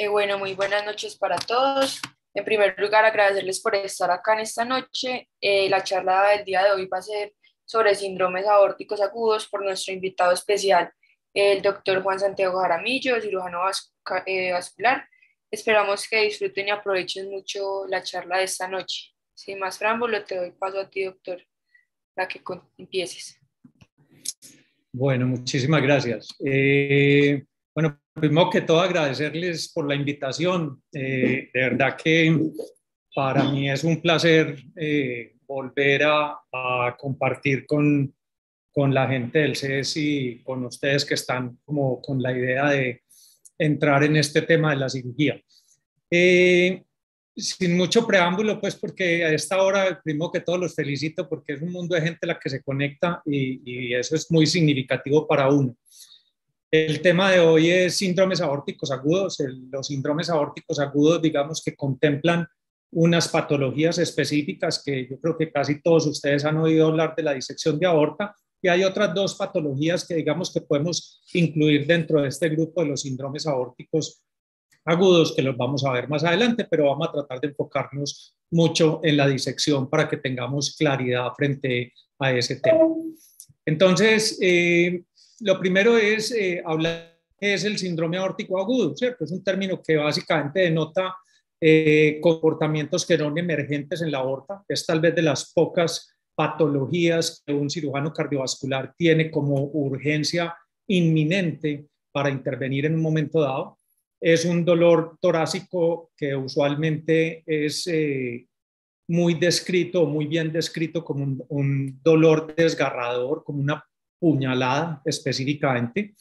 Bueno, muy buenas noches para todos. En primer lugar, agradecerles por estar acá en esta noche. La charla del día de hoy va a ser sobre síndromes aórticos agudos por nuestro invitado especial, el doctor Juan Santiago Jaramillo, cirujano vascular. Esperamos que disfruten y aprovechen mucho la charla de esta noche. Sin más preámbulo, te doy paso a ti, doctor, para que empieces. Bueno, muchísimas gracias. Bueno, primero que todo agradecerles por la invitación. De verdad que para mí es un placer volver a compartir con la gente del CES y con ustedes que están como con la idea de entrar en este tema de la cirugía. Sin mucho preámbulo, pues porque a esta hora, primero que todo, los felicito porque es un mundo de gente la que se conecta y eso es muy significativo para uno. El tema de hoy es síndromes aórticos agudos. Los síndromes aórticos agudos, digamos que contemplan unas patologías específicas que yo creo que casi todos ustedes han oído hablar de la disección de aorta, y hay otras dos patologías que digamos que podemos incluir dentro de este grupo de los síndromes aórticos agudos, que los vamos a ver más adelante, pero vamos a tratar de enfocarnos mucho en la disección para que tengamos claridad frente a ese tema. Entonces, lo primero es hablar qué es el síndrome aórtico agudo, ¿cierto? Es un término que básicamente denota comportamientos que son emergentes en la aorta. Es tal vez de las pocas patologías que un cirujano cardiovascular tiene como urgencia inminente para intervenir en un momento dado. Es un dolor torácico que usualmente es muy descrito, muy bien descrito como un dolor desgarrador, como una puñalada específicamente.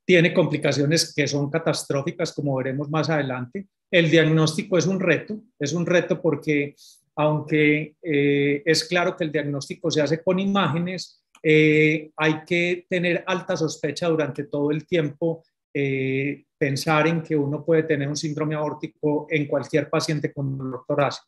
Tiene complicaciones que son catastróficas, como veremos más adelante. El diagnóstico es un reto porque aunque es claro que el diagnóstico se hace con imágenes, hay que tener alta sospecha durante todo el tiempo, pensar en que uno puede tener un síndrome aórtico en cualquier paciente con dolor torácico.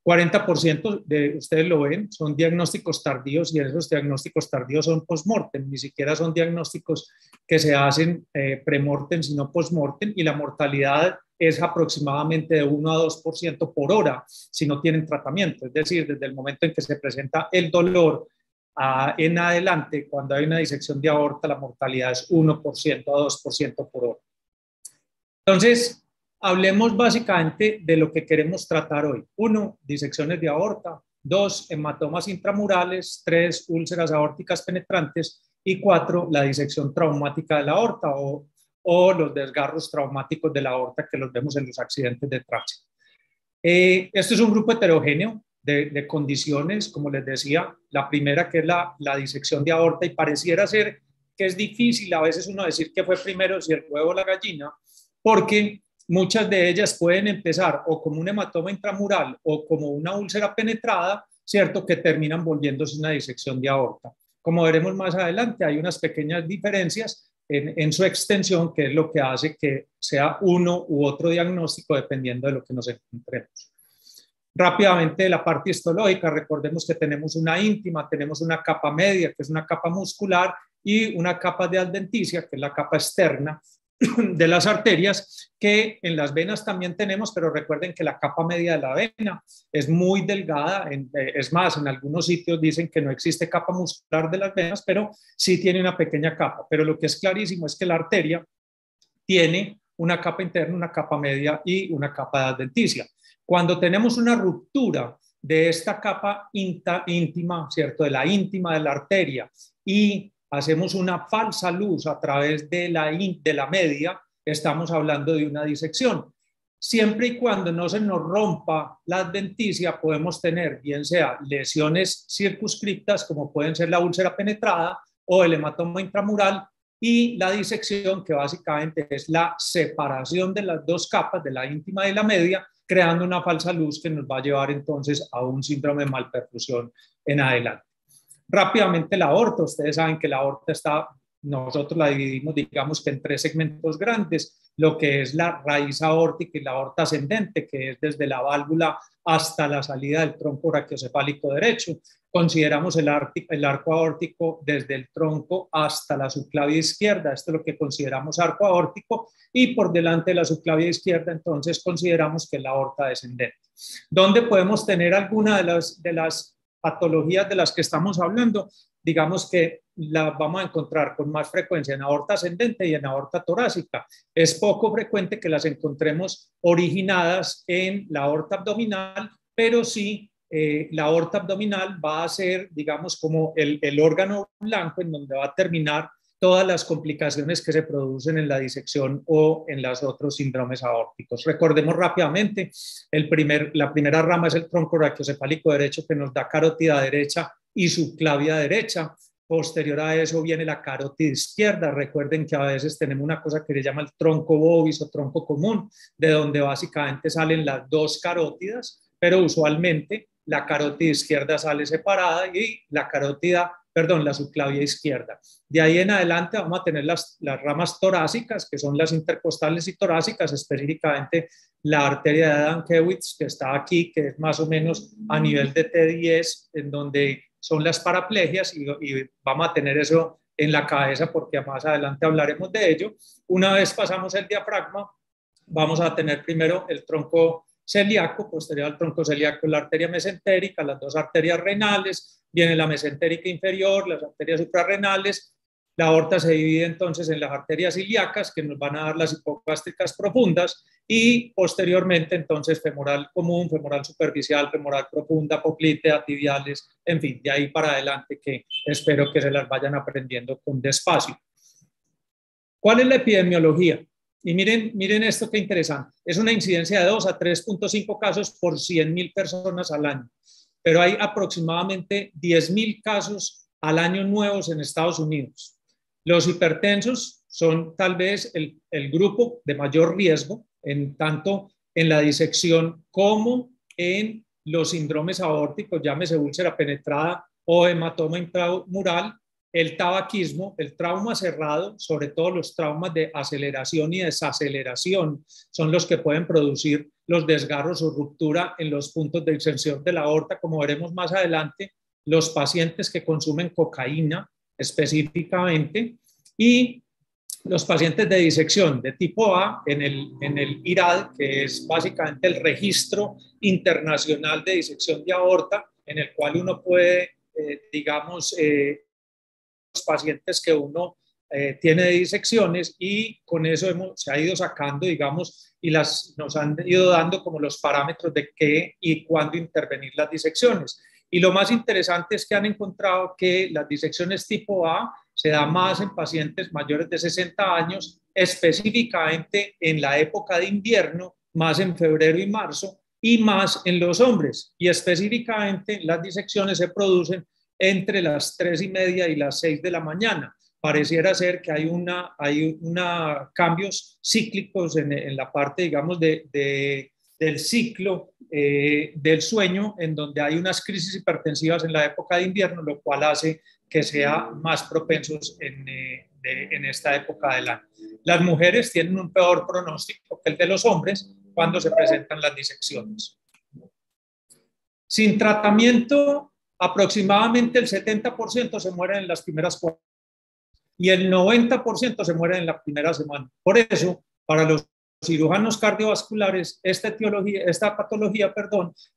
40% de ustedes lo ven, son diagnósticos tardíos, y esos diagnósticos tardíos son post-mortem, ni siquiera son diagnósticos que se hacen pre-mortem, sino post-mortem, y la mortalidad es aproximadamente de 1 a 2% por hora si no tienen tratamiento. Es decir, desde el momento en que se presenta el dolor en adelante, cuando hay una disección de aorta, la mortalidad es 1% a 2% por hora. Entonces, hablemos básicamente de lo que queremos tratar hoy. 1, disecciones de aorta. 2, hematomas intramurales. 3, úlceras aórticas penetrantes. Y 4, la disección traumática de la aorta o los desgarros traumáticos de la aorta que los vemos en los accidentes de tránsito. Esto es un grupo heterogéneo de condiciones, como les decía. La primera, que es la disección de aorta, y pareciera ser que es difícil a veces uno decir que fue primero, si el huevo o la gallina, porque muchas de ellas pueden empezar o como un hematoma intramural o como una úlcera penetrada, ¿cierto?, que terminan volviéndose una disección de aorta. Como veremos más adelante, hay unas pequeñas diferencias en su extensión, que es lo que hace que sea uno u otro diagnóstico dependiendo de lo que nos encontremos. Rápidamente, la parte histológica, recordemos que tenemos una íntima, tenemos una capa media, que es una capa muscular, y una capa de adventicia, que es la capa externa de las arterias, que en las venas también tenemos, pero recuerden que la capa media de la vena es muy delgada. Es más, en algunos sitios dicen que no existe capa muscular de las venas, pero sí tiene una pequeña capa. Pero lo que es clarísimo es que la arteria tiene una capa interna, una capa media y una capa de adventicia. Cuando tenemos una ruptura de esta capa íntima, ¿cierto?, de la íntima de la arteria, y hacemos una falsa luz a través de la media, estamos hablando de una disección. Siempre y cuando no se nos rompa la adventicia, podemos tener bien sea lesiones circunscriptas, como pueden ser la úlcera penetrada o el hematoma intramural, y la disección, que básicamente es la separación de las dos capas, de la íntima y la media, creando una falsa luz que nos va a llevar entonces a un síndrome de malperfusión en adelante. Rápidamente, la aorta. Ustedes saben que la aorta está nosotros la dividimos, digamos que en tres segmentos grandes, lo que es la raíz aórtica y la aorta ascendente, que es desde la válvula hasta la salida del tronco brachiocefálico derecho. Consideramos el arco aórtico desde el tronco hasta la subclavia izquierda, esto es lo que consideramos arco aórtico, y por delante de la subclavia izquierda entonces consideramos que es la aorta descendente. ¿Dónde podemos tener alguna de las patologías de las que estamos hablando? Digamos que la vamos a encontrar con más frecuencia en aorta ascendente y en aorta torácica. Es poco frecuente que las encontremos originadas en la aorta abdominal, pero sí la aorta abdominal va a ser, digamos, como el órgano blanco en donde va a terminar todas las complicaciones que se producen en la disección o en los otros síndromes aórticos. Recordemos rápidamente, la primera rama es el tronco brachiocefálico derecho, que nos da carótida derecha y subclavia derecha. Posterior a eso viene la carótida izquierda. Recuerden que a veces tenemos una cosa que se llama el tronco bovis o tronco común, de donde básicamente salen las dos carótidas, pero usualmente la carótida izquierda sale separada y la subclavia izquierda. De ahí en adelante vamos a tener las ramas torácicas, que son las intercostales y torácicas, específicamente la arteria de Adamkiewicz, que está aquí, que es más o menos a nivel de T10, en donde son las paraplegias, y vamos a tener eso en la cabeza porque más adelante hablaremos de ello. Una vez pasamos el diafragma, vamos a tener primero el tronco celíaco, posterior al tronco celíaco la arteria mesentérica, las dos arterias renales, viene la mesentérica inferior, las arterias suprarrenales. La aorta se divide entonces en las arterias ilíacas, que nos van a dar las hipogástricas profundas, y posteriormente entonces femoral común, femoral superficial, femoral profunda, poplítea, tibiales, en fin, de ahí para adelante, que espero que se las vayan aprendiendo con despacio. ¿Cuál es la epidemiología? Y miren esto qué interesante. Es una incidencia de 2 a 3.5 casos por 100.000 personas al año, pero hay aproximadamente 10.000 casos al año nuevos en Estados Unidos. Los hipertensos son tal vez el grupo de mayor riesgo, tanto en la disección como en los síndromes aórticos, llámese úlcera penetrada o hematoma intramural. El tabaquismo, el trauma cerrado, sobre todo los traumas de aceleración y desaceleración, son los que pueden producir los desgarros o ruptura en los puntos de extensión de la aorta, como veremos más adelante, los pacientes que consumen cocaína específicamente, y los pacientes de disección de tipo A en el IRAD, que es básicamente el registro internacional de disección de aorta, en el cual uno puede, digamos, los pacientes que uno tiene de disecciones, y con eso se ha ido sacando, digamos, y nos han ido dando como los parámetros de qué y cuándo intervenir las disecciones. Y lo más interesante es que han encontrado que las disecciones tipo A se da más en pacientes mayores de 60 años, específicamente en la época de invierno, más en febrero y marzo, y más en los hombres. Y específicamente las disecciones se producen entre las 3:30 y las 6 de la mañana. Pareciera ser que hay cambios cíclicos en la parte, digamos, del ciclo del sueño, en donde hay unas crisis hipertensivas en la época de invierno, lo cual hace que sean más propensos en esta época del año. Las mujeres tienen un peor pronóstico que el de los hombres cuando se presentan las disecciones. Sin tratamiento, aproximadamente el 70% se mueren en las primeras 4 y el 90% se mueren en la primera semana. Por eso, para los cirujanos cardiovasculares, esta patología,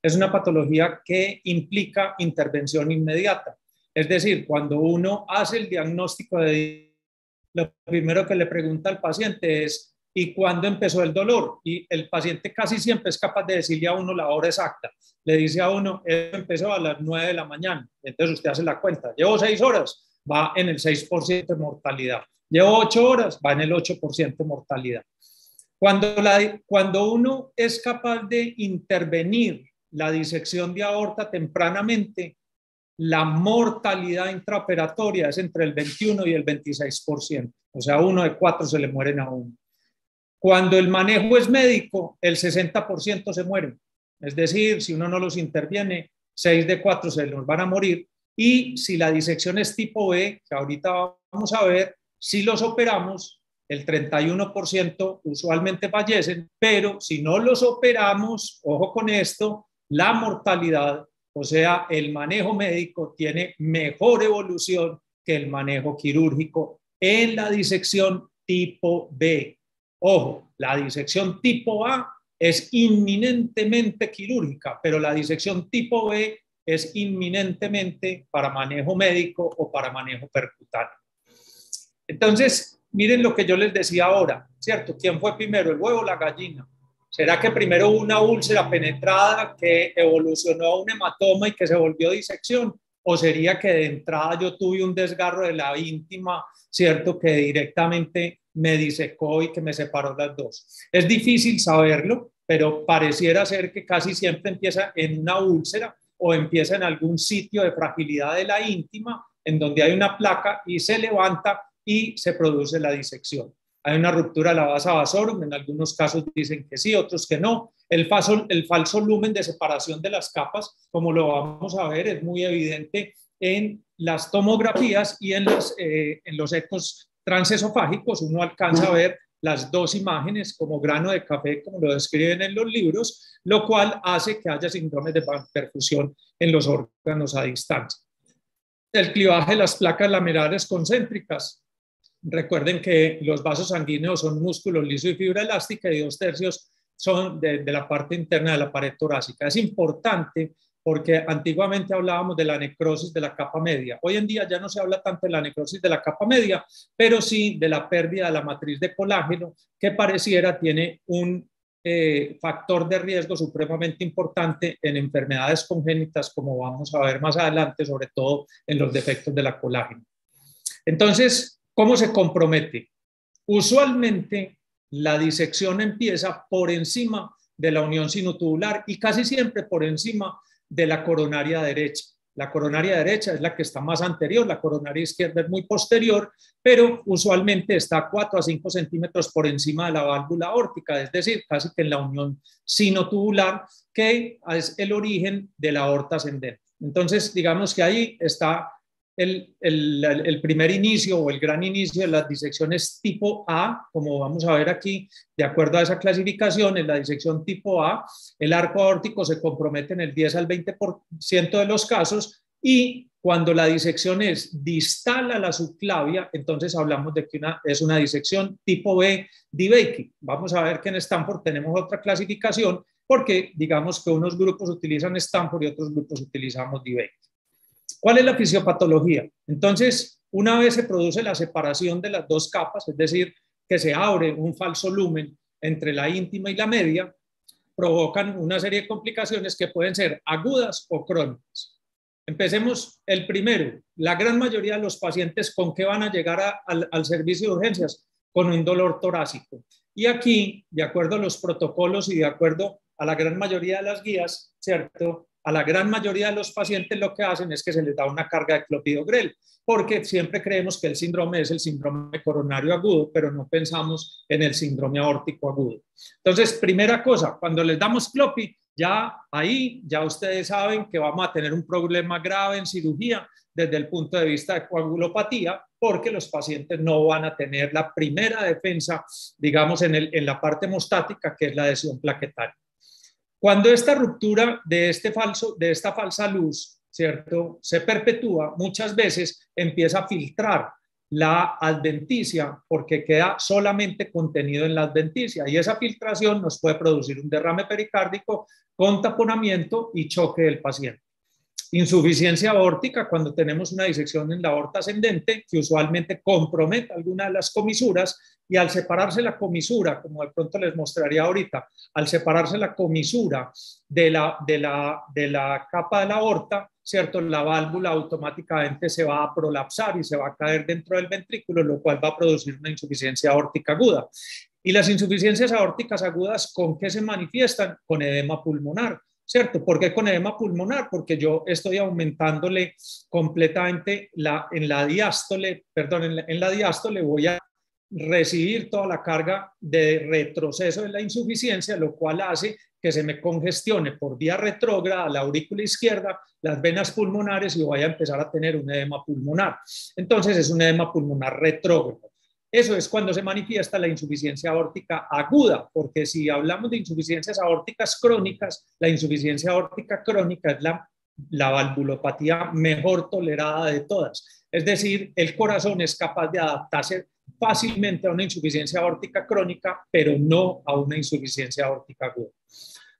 es una patología que implica intervención inmediata. Es decir, cuando uno hace el diagnóstico lo primero que le pregunta al paciente es: ¿y cuándo empezó el dolor? Y el paciente casi siempre es capaz de decirle a uno la hora exacta. Le dice a uno: empezó a las 9 de la mañana. Entonces usted hace la cuenta. Llevo 6 horas, va en el 6% de mortalidad. Llevo 8 horas, va en el 8% de mortalidad. Cuando uno es capaz de intervenir la disección de aorta tempranamente, la mortalidad intraoperatoria es entre el 21 y el 26%. O sea, 1 de 4 se le mueren a uno. Cuando el manejo es médico, el 60% se mueren. Es decir, si uno no los interviene, 6 de 4 se nos van a morir. Y si la disección es tipo B, que ahorita vamos a ver, Si los operamos, el 31% usualmente fallecen, pero si no los operamos, ojo con esto, la mortalidad, o sea, el manejo médico tiene mejor evolución que el manejo quirúrgico en la disección tipo B. Ojo, la disección tipo A es inminentemente quirúrgica, pero la disección tipo B es inminentemente para manejo médico o para manejo percutáneo. Entonces, miren lo que yo les decía ahora, ¿cierto? ¿Quién fue primero, el huevo o la gallina? ¿Será que primero hubo una úlcera penetrada que evolucionó a un hematoma y que se volvió disección? ¿O sería que de entrada yo tuve un desgarro de la íntima, ¿cierto? Que directamente me disecó y que me separó las dos. Es difícil saberlo, pero pareciera ser que casi siempre empieza en una úlcera o empieza en algún sitio de fragilidad de la íntima en donde hay una placa y se levanta y se produce la disección. Hay una ruptura de la vasa vasorum, en algunos casos dicen que sí, otros que no. El falso lumen de separación de las capas, como lo vamos a ver, es muy evidente en las tomografías y en los ecos transesofágicos. Uno alcanza a ver las dos imágenes como grano de café, como lo describen en los libros, lo cual hace que haya síndromes de perfusión en los órganos a distancia. El clivaje de las placas lamelares concéntricas. Recuerden que los vasos sanguíneos son músculo liso y fibra elástica y 2/3 son de la parte interna de la pared torácica. Es importante porque antiguamente hablábamos de la necrosis de la capa media. Hoy en día ya no se habla tanto de la necrosis de la capa media, pero sí de la pérdida de la matriz de colágeno, que pareciera tiene un factor de riesgo supremamente importante en enfermedades congénitas, como vamos a ver más adelante, sobre todo en los defectos de la colágeno. Entonces, ¿cómo se compromete? Usualmente la disección empieza por encima de la unión sinotubular y casi siempre por encima de la coronaria derecha. La coronaria derecha es la que está más anterior, la coronaria izquierda es muy posterior, pero usualmente está 4 a 5 centímetros por encima de la válvula aórtica, es decir, casi que en la unión sinotubular, que es el origen de la aorta ascendente. Entonces, digamos que ahí está el primer inicio o el gran inicio de las disecciones tipo A, como vamos a ver aquí, de acuerdo a esa clasificación, en la disección tipo A, el arco aórtico se compromete en el 10 al 20% de los casos y cuando la disección es distal a la subclavia, entonces hablamos de que es una disección tipo B DeBakey. Vamos a ver que en Stanford tenemos otra clasificación porque digamos que unos grupos utilizan Stanford y otros grupos utilizamos DeBakey. ¿Cuál es la fisiopatología? Entonces, una vez se produce la separación de las dos capas, es decir, que se abre un falso lumen entre la íntima y la media, provocan una serie de complicaciones que pueden ser agudas o crónicas. Empecemos el primero. La gran mayoría de los pacientes, ¿con qué van a llegar al servicio de urgencias? Con un dolor torácico. Y aquí, de acuerdo a los protocolos y de acuerdo a la gran mayoría de las guías, ¿cierto?, a la gran mayoría de los pacientes lo que hacen es que se les da una carga de clopidogrel, porque siempre creemos que el síndrome es el síndrome coronario agudo, pero no pensamos en el síndrome aórtico agudo. Entonces, primera cosa, cuando les damos clopi, ya ustedes saben que vamos a tener un problema grave en cirugía desde el punto de vista de coagulopatía, porque los pacientes no van a tener la primera defensa, digamos, en la parte hemostática, que es la adhesión plaquetaria. Cuando esta ruptura de esta falsa luz, ¿cierto?, se perpetúa, muchas veces empieza a filtrar la adventicia porque queda solamente contenido en la adventicia y esa filtración nos puede producir un derrame pericárdico con taponamiento y choque del paciente. Insuficiencia aórtica cuando tenemos una disección en la aorta ascendente que usualmente compromete alguna de las comisuras y al separarse la comisura, como de pronto les mostraría ahorita, al separarse la comisura de la capa de la aorta, ¿cierto?, la válvula automáticamente se va a prolapsar y se va a caer dentro del ventrículo, lo cual va a producir una insuficiencia aórtica aguda. Y las insuficiencias aórticas agudas, ¿con qué se manifiestan? Con edema pulmonar. ¿Cierto? ¿Por qué con edema pulmonar? Porque yo estoy aumentándole completamente en la diástole voy a recibir toda la carga de retroceso de la insuficiencia, lo cual hace que se me congestione por vía retrógrada la aurícula izquierda, las venas pulmonares y voy a empezar a tener un edema pulmonar. Entonces es un edema pulmonar retrógrado. Eso es cuando se manifiesta la insuficiencia aórtica aguda, porque si hablamos de insuficiencias aórticas crónicas, la insuficiencia aórtica crónica es la valvulopatía mejor tolerada de todas. Es decir, el corazón es capaz de adaptarse fácilmente a una insuficiencia aórtica crónica, pero no a una insuficiencia aórtica aguda.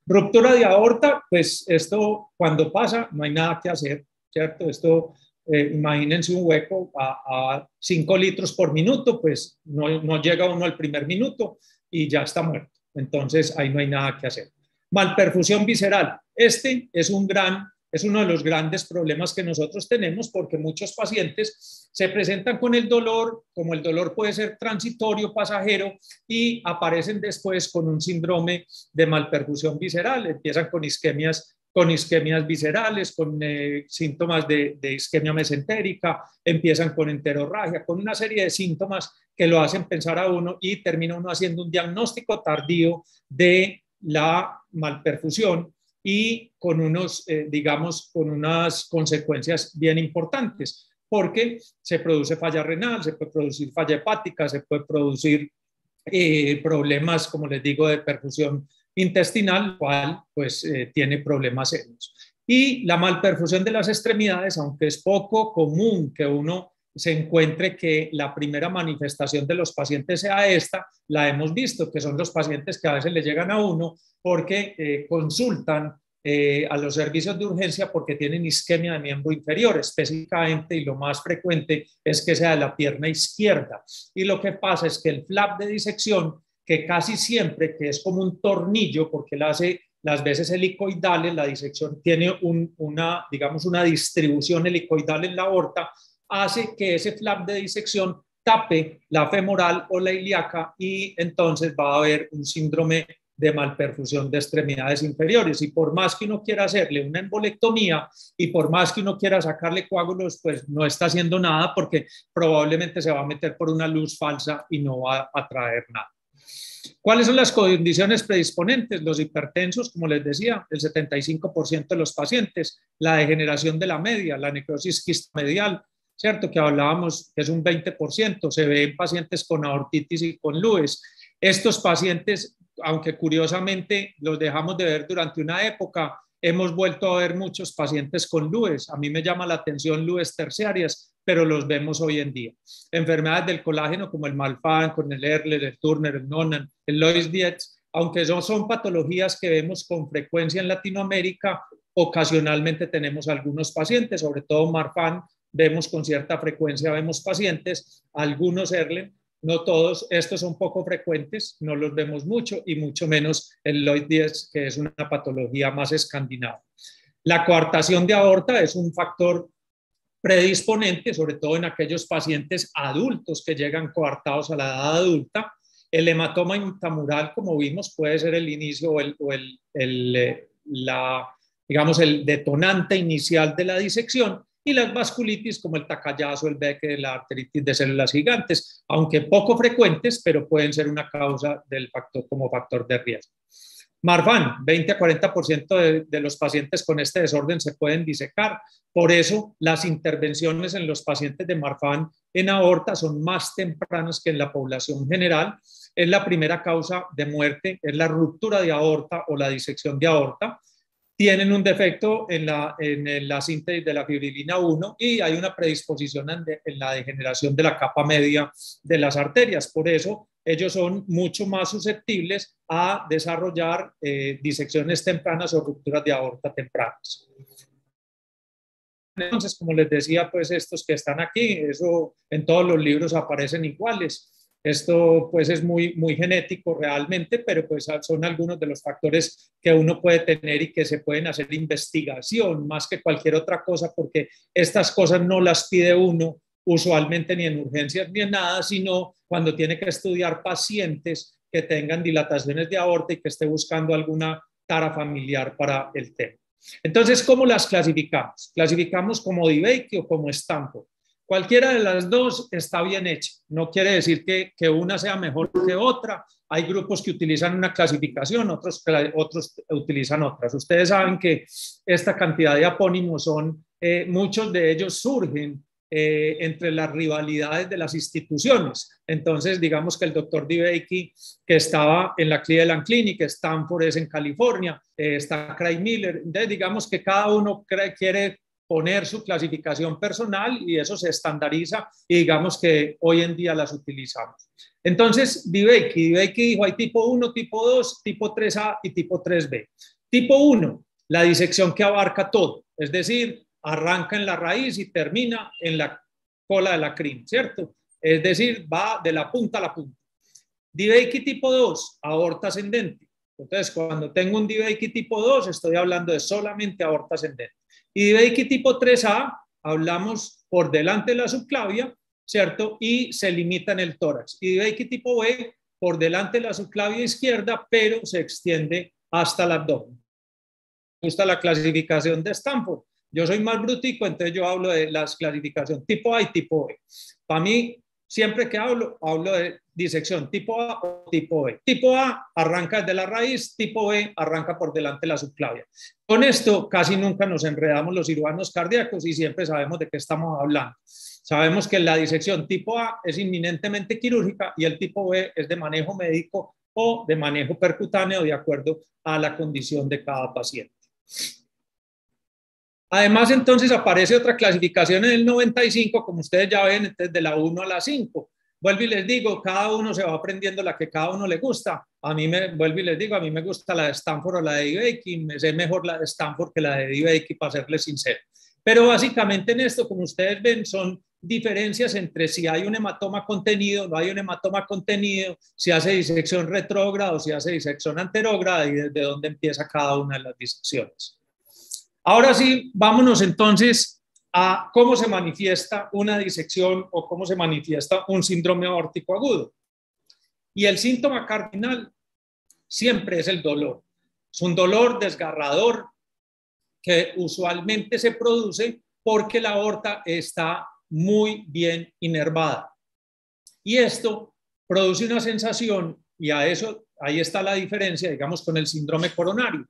Ruptura de aorta, pues esto cuando pasa no hay nada que hacer, ¿cierto? Esto, imagínense un hueco a 5 litros por minuto, pues no llega uno al primer minuto y ya está muerto. Entonces ahí no hay nada que hacer. Malperfusión visceral. Este es uno de los grandes problemas que nosotros tenemos porque muchos pacientes se presentan con el dolor, como el dolor puede ser transitorio, pasajero, y aparecen después con un síndrome de malperfusión visceral. Empiezan con isquemias viscerales, con síntomas de isquemia mesentérica, empiezan con enterorragia, con una serie de síntomas que lo hacen pensar a uno y termina uno haciendo un diagnóstico tardío de la malperfusión y con con unas consecuencias bien importantes, porque se produce falla renal, se puede producir falla hepática, se puede producir problemas, como les digo, de perfusión intestinal, cual pues tiene problemas serios. Y la malperfusión de las extremidades, aunque es poco común que uno se encuentre que la primera manifestación de los pacientes sea esta, la hemos visto, que son los pacientes que a veces le llegan a uno porque consultan a los servicios de urgencia porque tienen isquemia de miembro inferior específicamente, y lo más frecuente es que sea de la pierna izquierda. Y lo que pasa es que el flap de disección, que casi siempre, que es como un tornillo, porque él hace las veces helicoidales, la disección tiene una distribución helicoidal en la aorta, hace que ese flap de disección tape la femoral o la ilíaca y entonces va a haber un síndrome de malperfusión de extremidades inferiores. Y por más que uno quiera hacerle una embolectomía y por más que uno quiera sacarle coágulos, pues no está haciendo nada porque probablemente se va a meter por una luz falsa y no va a traer nada. ¿Cuáles son las condiciones predisponentes? Los hipertensos, como les decía, el 75% de los pacientes, la degeneración de la media, la necrosis quistomedial, ¿cierto? Que hablábamos que es un 20%, se ve en pacientes con aortitis y con LUES. Estos pacientes, aunque curiosamente los dejamos de ver durante una época, hemos vuelto a ver muchos pacientes con LUES. A mí me llama la atención LUES terciarias, pero los vemos hoy en día. Enfermedades del colágeno como el Malfan, con el Ehrler, el Turner, el Noonan, el Loeys-Dietz, aunque no son patologías que vemos con frecuencia en Latinoamérica, ocasionalmente tenemos algunos pacientes, sobre todo Marfan, vemos con cierta frecuencia, vemos pacientes, algunos Ehrler, no todos, estos son poco frecuentes, no los vemos mucho y mucho menos el Loeys-Dietz, que es una patología más escandinava. La coartación de aorta es un factor predisponente, sobre todo en aquellos pacientes adultos que llegan coartados a la edad adulta. El hematoma intramural, como vimos, puede ser el inicio o el detonante inicial de la disección, y las vasculitis como el Takayasu, el Becker, la arteritis de células gigantes, aunque poco frecuentes, pero pueden ser una causa del factor como factor de riesgo. Marfan, 20 a 40% de los pacientes con este desorden se pueden disecar. Por eso las intervenciones en los pacientes de Marfan en aorta son más tempranas que en la población general. Es la primera causa de muerte, es la ruptura de aorta o la disección de aorta. Tienen un defecto en la síntesis de la fibrilina 1 y hay una predisposición en la degeneración de la capa media de las arterias. Por eso ellos son mucho más susceptibles a desarrollar disecciones tempranas o rupturas de aorta tempranas. Entonces, como les decía, pues estos que están aquí, eso en todos los libros aparecen iguales. Esto pues es muy genético realmente, pero pues son algunos de los factores que uno puede tener y que se pueden hacer investigación más que cualquier otra cosa, porque estas cosas no las pide uno usualmente ni en urgencias ni en nada, sino cuando tiene que estudiar pacientes que tengan dilataciones de aorta y que esté buscando alguna tara familiar para el tema. Entonces, ¿cómo las clasificamos? Clasificamos como DeBakey o como Stanford. Cualquiera de las dos está bien hecha. No quiere decir que una sea mejor que otra. Hay grupos que utilizan una clasificación, otros utilizan otras. Ustedes saben que esta cantidad de apónimos muchos de ellos surgen entre las rivalidades de las instituciones. Entonces, digamos que el doctor DeBakey, que estaba en la Cleveland Clinic, Stanford es en California, está Craig Miller. Entonces, digamos que cada uno quiere poner su clasificación personal y eso se estandariza y digamos que hoy en día las utilizamos. Entonces, DeBakey dijo, hay tipo 1, tipo 2, tipo 3A y tipo 3B. Tipo 1, la disección que abarca todo, es decir, arranca en la raíz y termina en la cola de la crin, ¿cierto? Es decir, va de la punta a la punta. DeBakey tipo 2, aorta ascendente. Entonces, cuando tengo un DeBakey tipo 2, estoy hablando de solamente aorta ascendente. Y DeBakey tipo 3A, hablamos por delante de la subclavia, ¿cierto? Y se limita en el tórax. Y DeBakey tipo B, por delante de la subclavia izquierda, pero se extiende hasta el abdomen. Me gusta la clasificación de Stanford. Yo soy más brutico, entonces yo hablo de la clasificación tipo A y tipo B. Para mí, siempre que hablo de disección tipo A o tipo B. Tipo A arranca desde la raíz, tipo B arranca por delante de la subclavia. Con esto casi nunca nos enredamos los cirujanos cardíacos y siempre sabemos de qué estamos hablando. Sabemos que la disección tipo A es inminentemente quirúrgica y el tipo B es de manejo médico o de manejo percutáneo de acuerdo a la condición de cada paciente. Además, entonces aparece otra clasificación en el 95, como ustedes ya ven, entonces de la 1 a la 5. Vuelvo y les digo, cada uno se va aprendiendo la que cada uno le gusta. Vuelvo y les digo, a mí me gusta la de Stanford o la de DeBakey, me sé mejor la de Stanford que la de DeBakey, para serles sincero. Pero básicamente en esto, como ustedes ven, son diferencias entre si hay un hematoma contenido, no hay un hematoma contenido, si hace disección retrógrada o si hace disección anterógrada y desde dónde empieza cada una de las disecciones. Ahora sí, vámonos entonces a cómo se manifiesta una disección o cómo se manifiesta un síndrome aórtico agudo. Y el síntoma cardinal siempre es el dolor. Es un dolor desgarrador que usualmente se produce porque la aorta está muy bien inervada. Y esto produce una sensación, y a eso, ahí está la diferencia, digamos, con el síndrome coronario.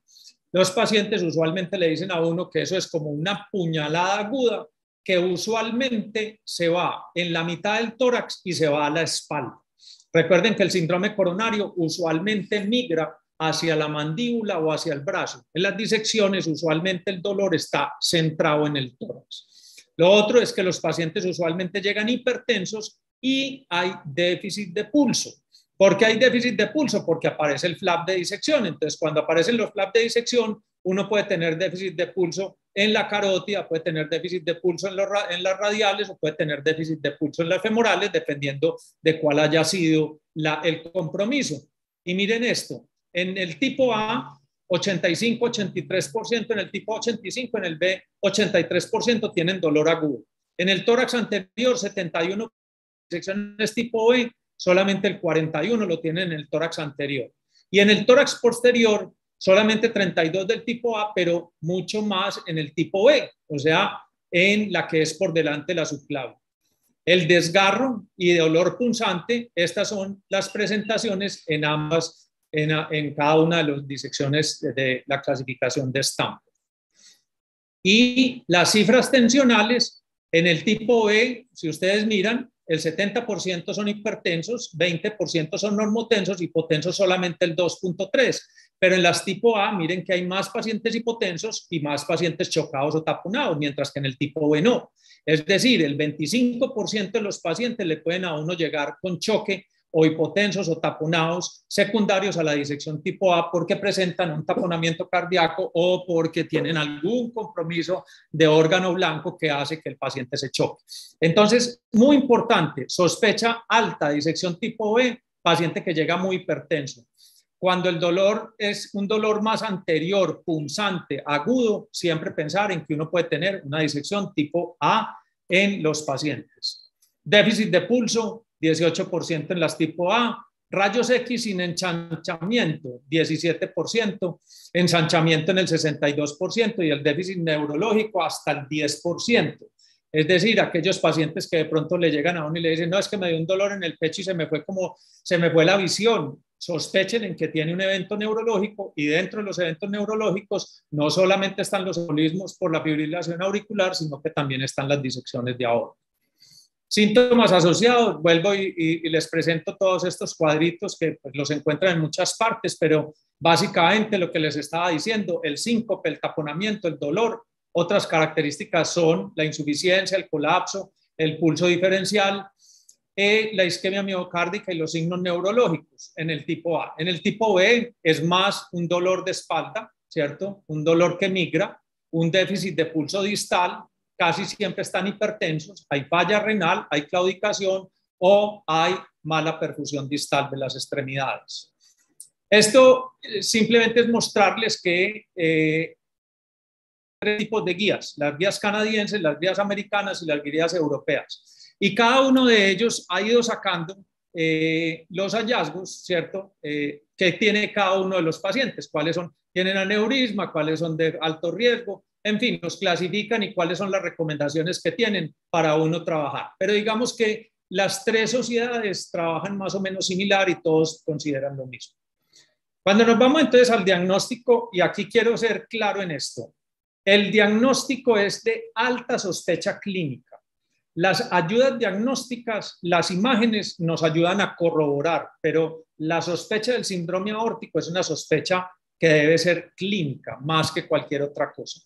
Los pacientes usualmente le dicen a uno que eso es como una puñalada aguda que usualmente se va en la mitad del tórax y se va a la espalda. Recuerden que el síndrome coronario usualmente migra hacia la mandíbula o hacia el brazo. En las disecciones usualmente el dolor está centrado en el tórax. Lo otro es que los pacientes usualmente llegan hipertensos y hay déficit de pulso. ¿Por qué hay déficit de pulso? Porque aparece el flap de disección. Entonces, cuando aparecen los flaps de disección, uno puede tener déficit de pulso en la carótida, puede tener déficit de pulso en las radiales o puede tener déficit de pulso en las femorales, dependiendo de cuál haya sido el compromiso. Y miren esto, en el tipo A, 85-83%, en el tipo 85, en el B, 83% tienen dolor agudo. En el tórax anterior, 71% disecciones tipo B, solamente el 41% lo tienen en el tórax anterior. Y en el tórax posterior, solamente 32% del tipo A, pero mucho más en el tipo B, o sea, en la que es por delante de la subclavia. El desgarro y dolor punzante, estas son las presentaciones en ambas, en cada una de las disecciones de la clasificación de Stanford. Y las cifras tensionales en el tipo B, si ustedes miran, el 70% son hipertensos, 20% son normotensos, hipotensos solamente el 2.3%. Pero en las tipo A, miren que hay más pacientes hipotensos y más pacientes chocados o taponados, mientras que en el tipo B no. Es decir, el 25% de los pacientes le pueden a uno llegar con choque o hipotensos o taponados secundarios a la disección tipo A porque presentan un taponamiento cardíaco o porque tienen algún compromiso de órgano blanco que hace que el paciente se choque. Entonces, muy importante, sospecha alta, disección tipo B, paciente que llega muy hipertenso. Cuando el dolor es un dolor más anterior, punzante, agudo, siempre pensar en que uno puede tener una disección tipo A en los pacientes. Déficit de pulso, 18% en las tipo A. Rayos X sin ensanchamiento, 17%. Ensanchamiento en el 62% y el déficit neurológico hasta el 10%. Es decir, aquellos pacientes que de pronto le llegan a uno y le dicen, no, es que me dio un dolor en el pecho y se me fue la visión. Sospechen en que tiene un evento neurológico y dentro de los eventos neurológicos no solamente están los embolismos por la fibrilación auricular, sino que también están las disecciones de aorta. Síntomas asociados, vuelvo y les presento todos estos cuadritos que pues, los encuentran en muchas partes, pero básicamente lo que les estaba diciendo, el síncope, el taponamiento, el dolor. Otras características son la insuficiencia, el colapso, el pulso diferencial, la isquemia miocárdica y los signos neurológicos en el tipo A. En el tipo B es más un dolor de espalda, ¿cierto? Un dolor que migra, un déficit de pulso distal, casi siempre están hipertensos, hay falla renal, hay claudicación o hay mala perfusión distal de las extremidades. Esto simplemente es mostrarles que tres tipos de guías, las guías canadienses, las guías americanas y las guías europeas. Y cada uno de ellos ha ido sacando los hallazgos, ¿cierto? Que tiene cada uno de los pacientes, cuáles son, tienen aneurisma, cuáles son de alto riesgo, en fin, los clasifican y cuáles son las recomendaciones que tienen para uno trabajar. Pero digamos que las tres sociedades trabajan más o menos similar y todos consideran lo mismo. Cuando nos vamos entonces al diagnóstico, y aquí quiero ser claro en esto, el diagnóstico es de alta sospecha clínica. Las ayudas diagnósticas, las imágenes nos ayudan a corroborar, pero la sospecha del síndrome aórtico es una sospecha que debe ser clínica más que cualquier otra cosa.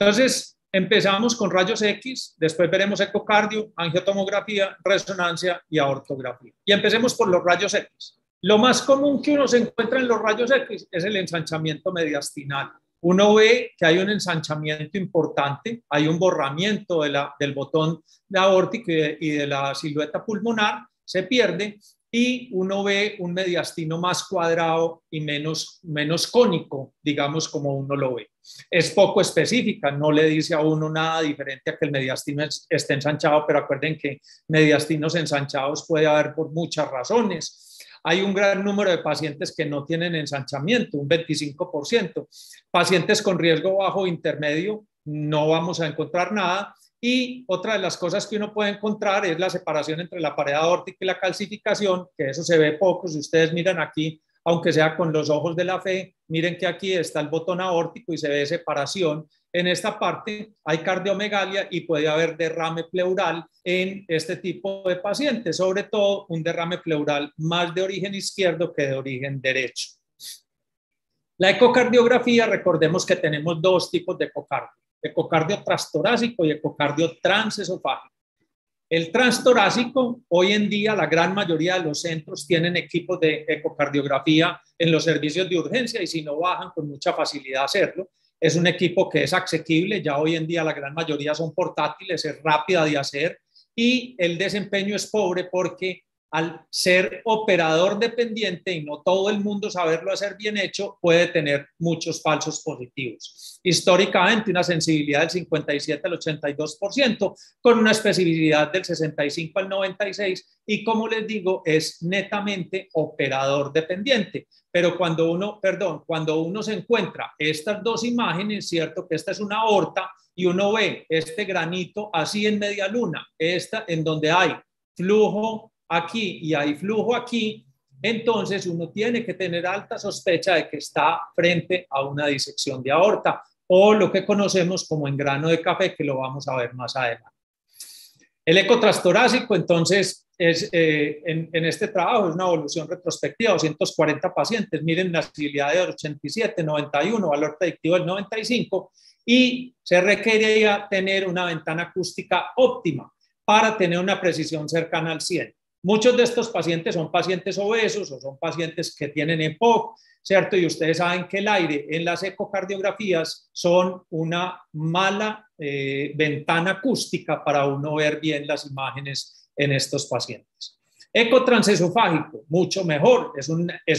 Entonces, empezamos con rayos X, después veremos ecocardio, angiotomografía, resonancia y aortografía. Y empecemos por los rayos X. Lo más común que uno se encuentra en los rayos X es el ensanchamiento mediastinal. Uno ve que hay un ensanchamiento importante, hay un borramiento del botón aórtico y de la silueta pulmonar, se pierde, y uno ve un mediastino más cuadrado y menos cónico, digamos, como uno lo ve. Es poco específica, no le dice a uno nada diferente a que el mediastino esté ensanchado, pero acuerden que mediastinos ensanchados puede haber por muchas razones. Hay un gran número de pacientes que no tienen ensanchamiento, un 25%. Pacientes con riesgo bajo o intermedio, no vamos a encontrar nada. Y otra de las cosas que uno puede encontrar es la separación entre la pared aórtica y la calcificación, que eso se ve poco. Si ustedes miran aquí, aunque sea con los ojos de la fe, miren que aquí está el botón aórtico y se ve separación. En esta parte hay cardiomegalia y puede haber derrame pleural en este tipo de pacientes, sobre todo un derrame pleural más de origen izquierdo que de origen derecho. La ecocardiografía, recordemos que tenemos dos tipos de ecocardio: ecocardio transtorácico y ecocardio transesofágico. El transtorácico, hoy en día la gran mayoría de los centros tienen equipos de ecocardiografía en los servicios de urgencia y si no bajan con mucha facilidad a hacerlo. Es un equipo que es asequible, ya hoy en día la gran mayoría son portátiles, es rápida de hacer y el desempeño es pobre porque al ser operador dependiente y no todo el mundo saberlo hacer bien hecho, puede tener muchos falsos positivos. Históricamente una sensibilidad del 57 al 82%, con una especificidad del 65 al 96%, y como les digo, es netamente operador dependiente. Pero cuando uno se encuentra estas dos imágenes, cierto que esta es una aorta y uno ve este granito así en media luna, esta en donde hay flujo aquí y hay flujo aquí, entonces uno tiene que tener alta sospecha de que está frente a una disección de aorta o lo que conocemos como engrano de café, que lo vamos a ver más adelante. El eco transtorácico, entonces, en este trabajo es una evolución retrospectiva, 240 pacientes, miren la sensibilidad de 87, 91, valor predictivo del 95, y se requería tener una ventana acústica óptima para tener una precisión cercana al 100. Muchos de estos pacientes son pacientes obesos o son pacientes que tienen EPOC, ¿cierto? Y ustedes saben que el aire en las ecocardiografías son una mala ventana acústica para uno ver bien las imágenes en estos pacientes. Eco transesofágico, mucho mejor, es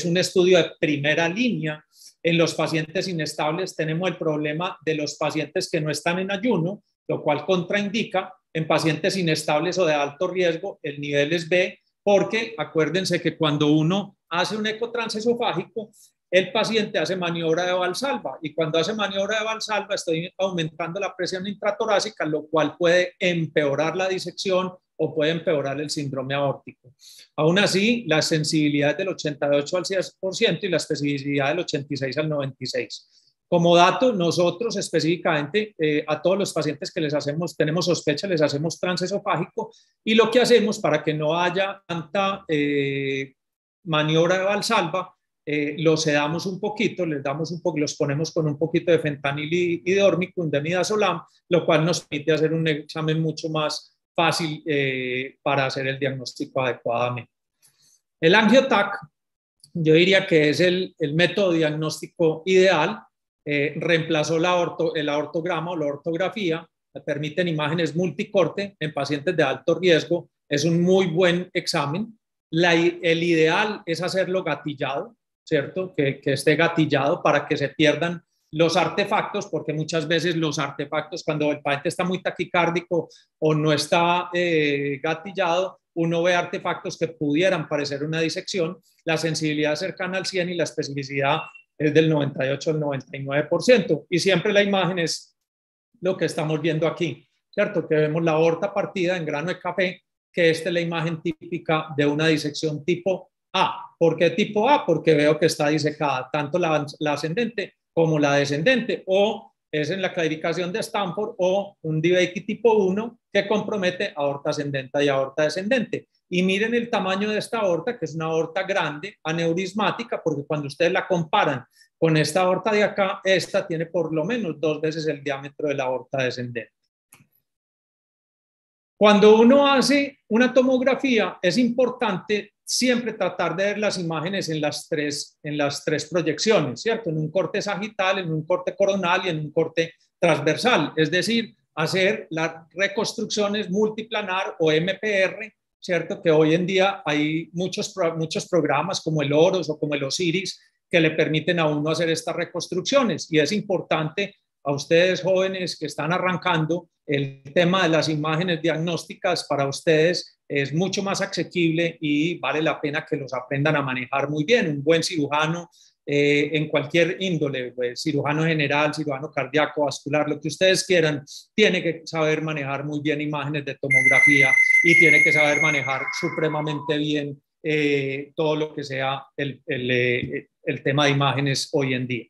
un estudio de primera línea. En los pacientes inestables tenemos el problema de los pacientes que no están en ayuno, lo cual contraindica. En pacientes inestables o de alto riesgo, el nivel es B, porque acuérdense que cuando uno hace un eco transesofágico, el paciente hace maniobra de Valsalva, y cuando hace maniobra de Valsalva estoy aumentando la presión intratorácica, lo cual puede empeorar la disección o puede empeorar el síndrome aórtico. Aún así, la sensibilidad es del 88 al 100% y la especificidad del 86 al 96%. Como dato, nosotros específicamente a todos los pacientes que les hacemos, tenemos sospecha, les hacemos transesofágico y lo que hacemos para que no haya tanta maniobra de Valsalva, los sedamos un poquito, les damos un poco, los ponemos con un poquito de fentanil y dormicum, de midazolam, lo cual nos permite hacer un examen mucho más fácil para hacer el diagnóstico adecuadamente. El AngioTac, yo diría que es el método diagnóstico ideal. Reemplazó el aortograma o la ortografía, permiten imágenes multicorte en pacientes de alto riesgo, es un muy buen examen. El ideal es hacerlo gatillado, ¿cierto? Que esté gatillado para que se pierdan los artefactos, porque muchas veces los artefactos, cuando el paciente está muy taquicárdico o no está gatillado, uno ve artefactos que pudieran parecer una disección, la sensibilidad cercana al 100 y la especificidad es del 98 al 99%. Y siempre la imagen es lo que estamos viendo aquí, ¿cierto? Que vemos la aorta partida en grano de café, que esta es la imagen típica de una disección tipo A. ¿Por qué tipo A? Porque veo que está disecada tanto la ascendente como la descendente, o es en la clasificación de Stanford, o un DeBakey tipo 1 que compromete aorta ascendente y aorta descendente. Y miren el tamaño de esta aorta, que es una aorta grande, aneurismática, porque cuando ustedes la comparan con esta aorta de acá, esta tiene por lo menos 2 veces el diámetro de la aorta descendente. Cuando uno hace una tomografía, es importante siempre tratar de ver las imágenes en las tres proyecciones, ¿cierto? En un corte sagital, en un corte coronal y en un corte transversal. Es decir, hacer las reconstrucciones multiplanar o MPR, ¿cierto? Que hoy en día hay muchos programas como el OROS o como el OSIRIS que le permiten a uno hacer estas reconstrucciones. Y es importante a ustedes jóvenes que están arrancando, el tema de las imágenes diagnósticas para ustedes es mucho más asequible y vale la pena que los aprendan a manejar muy bien. Un buen cirujano en cualquier índole, pues, cirujano general, cirujano cardíaco, vascular, lo que ustedes quieran, tiene que saber manejar muy bien imágenes de tomografía y tiene que saber manejar supremamente bien todo lo que sea el tema de imágenes hoy en día.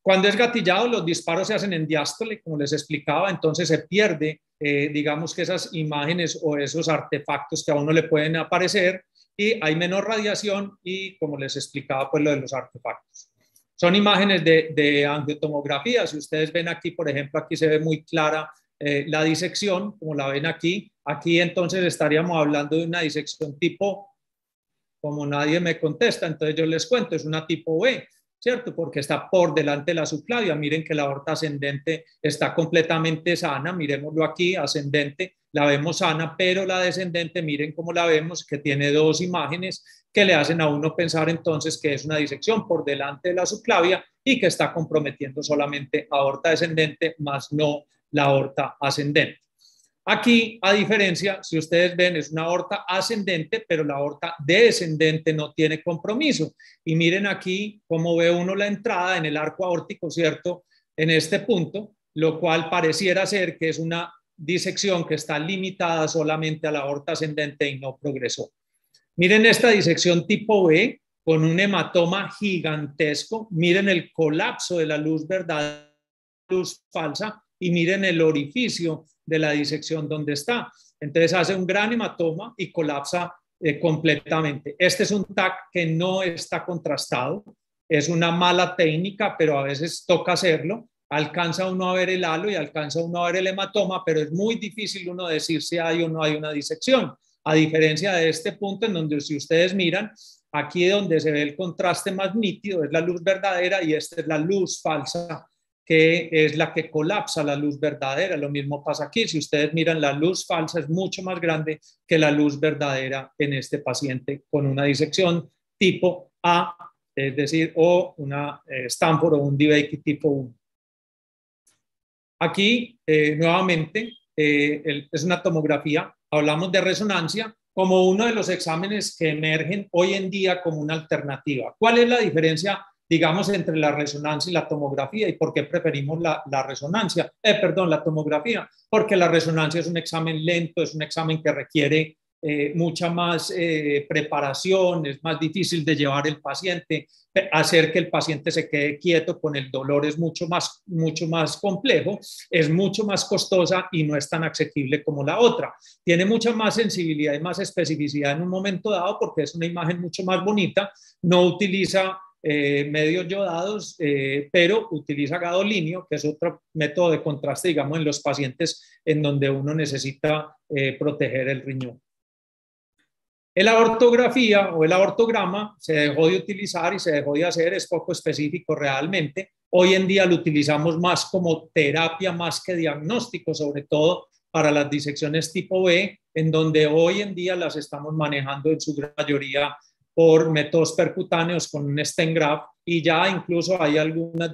Cuando es gatillado, los disparos se hacen en diástole, como les explicaba, entonces se pierde, digamos que esas imágenes o esos artefactos que a uno le pueden aparecer y hay menor radiación y, como les explicaba, pues lo de los artefactos. Son imágenes de angiotomografía. Si ustedes ven aquí, por ejemplo, aquí se ve muy clara la disección, como la ven aquí. Aquí entonces estaríamos hablando de una disección tipo, como nadie me contesta, entonces yo les cuento, es una tipo B, ¿cierto? Porque está por delante de la subclavia. Miren que la aorta ascendente está completamente sana, miremoslo aquí, ascendente, la vemos sana, pero la descendente, miren cómo la vemos, que tiene dos imágenes que le hacen a uno pensar entonces que es una disección por delante de la subclavia y que está comprometiendo solamente aorta descendente, más no la aorta ascendente. Aquí, a diferencia, si ustedes ven, es una aorta ascendente, pero la aorta descendente no tiene compromiso. Y miren aquí cómo ve uno la entrada en el arco aórtico, ¿cierto? En este punto, lo cual pareciera ser que es una disección que está limitada solamente a la aorta ascendente y no progresó. Miren esta disección tipo B con un hematoma gigantesco. Miren el colapso de la luz verdadera, luz falsa, y miren el orificio de la disección donde está. Entonces hace un gran hematoma y colapsa completamente. Este es un TAC que no está contrastado, es una mala técnica, pero a veces toca hacerlo. Alcanza uno a ver el halo y alcanza uno a ver el hematoma, pero es muy difícil uno decir si hay o no hay una disección. A diferencia de este punto en donde, si ustedes miran, aquí donde se ve el contraste más nítido es la luz verdadera y esta es la luz falsa, que es la que colapsa la luz verdadera. Lo mismo pasa aquí. Si ustedes miran, la luz falsa es mucho más grande que la luz verdadera en este paciente con una disección tipo A, es decir, o una Stanford o un DeBakey tipo 1. Aquí, nuevamente, es una tomografía. Hablamos de resonancia como uno de los exámenes que emergen hoy en día como una alternativa. ¿Cuál es la diferencia, digamos, entre la resonancia y la tomografía y por qué preferimos la resonancia? La tomografía, porque la resonancia es un examen lento, es un examen que requiere mucha más preparación, es más difícil de llevar el paciente, hacer que el paciente se quede quieto con el dolor es mucho más complejo, es mucho más costosa y no es tan asequible como la otra. Tiene mucha más sensibilidad y más especificidad en un momento dado porque es una imagen mucho más bonita, no utiliza medios yodados, pero utiliza gadolinio, que es otro método de contraste, digamos, en los pacientes en donde uno necesita proteger el riñón. La aortografía o el aortograma se dejó de utilizar y se dejó de hacer, es poco específico realmente. Hoy en día lo utilizamos más como terapia más que diagnóstico, sobre todo para las disecciones tipo B, en donde hoy en día las estamos manejando en su gran mayoría por métodos percutáneos con un stent graft, y ya incluso hay algunas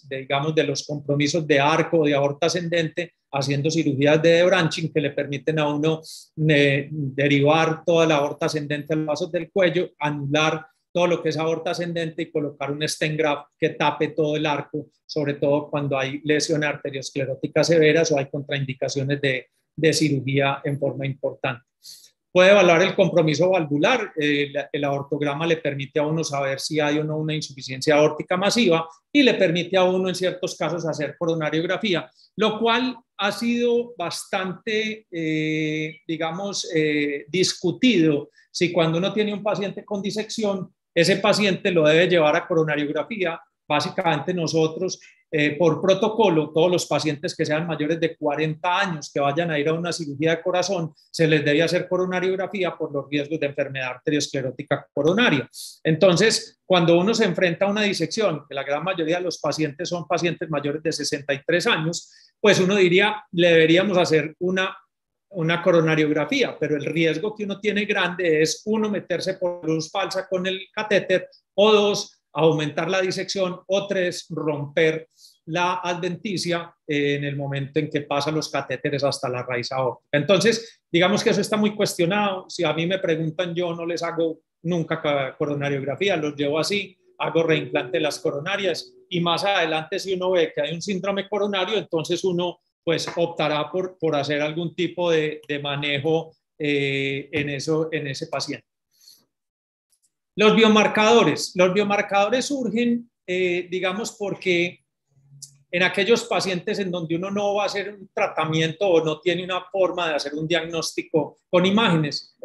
digamos, de los compromisos de arco o de aorta ascendente haciendo cirugías de debranching que le permiten a uno derivar toda la aorta ascendente a los vasos del cuello, anular todo lo que es aorta ascendente y colocar un stent graft que tape todo el arco, sobre todo cuando hay lesiones arterioscleróticas severas o hay contraindicaciones de cirugía en forma importante. Puede evaluar el compromiso valvular. El aortograma le permite a uno saber si hay o no una insuficiencia aórtica masiva y le permite a uno en ciertos casos hacer coronariografía, lo cual ha sido bastante, digamos, discutido. Si cuando uno tiene un paciente con disección, ese paciente lo debe llevar a coronariografía. Básicamente nosotros, por protocolo, todos los pacientes que sean mayores de 40 años que vayan a ir a una cirugía de corazón, se les debe hacer coronariografía por los riesgos de enfermedad arteriosclerótica coronaria. Entonces, cuando uno se enfrenta a una disección, que la gran mayoría de los pacientes son pacientes mayores de 63 años, pues uno diría, le deberíamos hacer una coronariografía, pero el riesgo que uno tiene grande es, uno, meterse por luz falsa con el catéter, o dos, aumentar la disección, o tres, romper la adventicia en el momento en que pasan los catéteres hasta la raíz aórtica. Entonces, digamos que eso está muy cuestionado. Si a mí me preguntan, yo no les hago nunca coronariografía, los llevo así, hago reimplante de las coronarias, y más adelante, si uno ve que hay un síndrome coronario, entonces uno pues optará por hacer algún tipo de manejo en ese paciente. Los biomarcadores surgen, digamos, porque en aquellos pacientes en donde uno no va a hacer un tratamiento o no tiene una forma de hacer un diagnóstico con imágenes,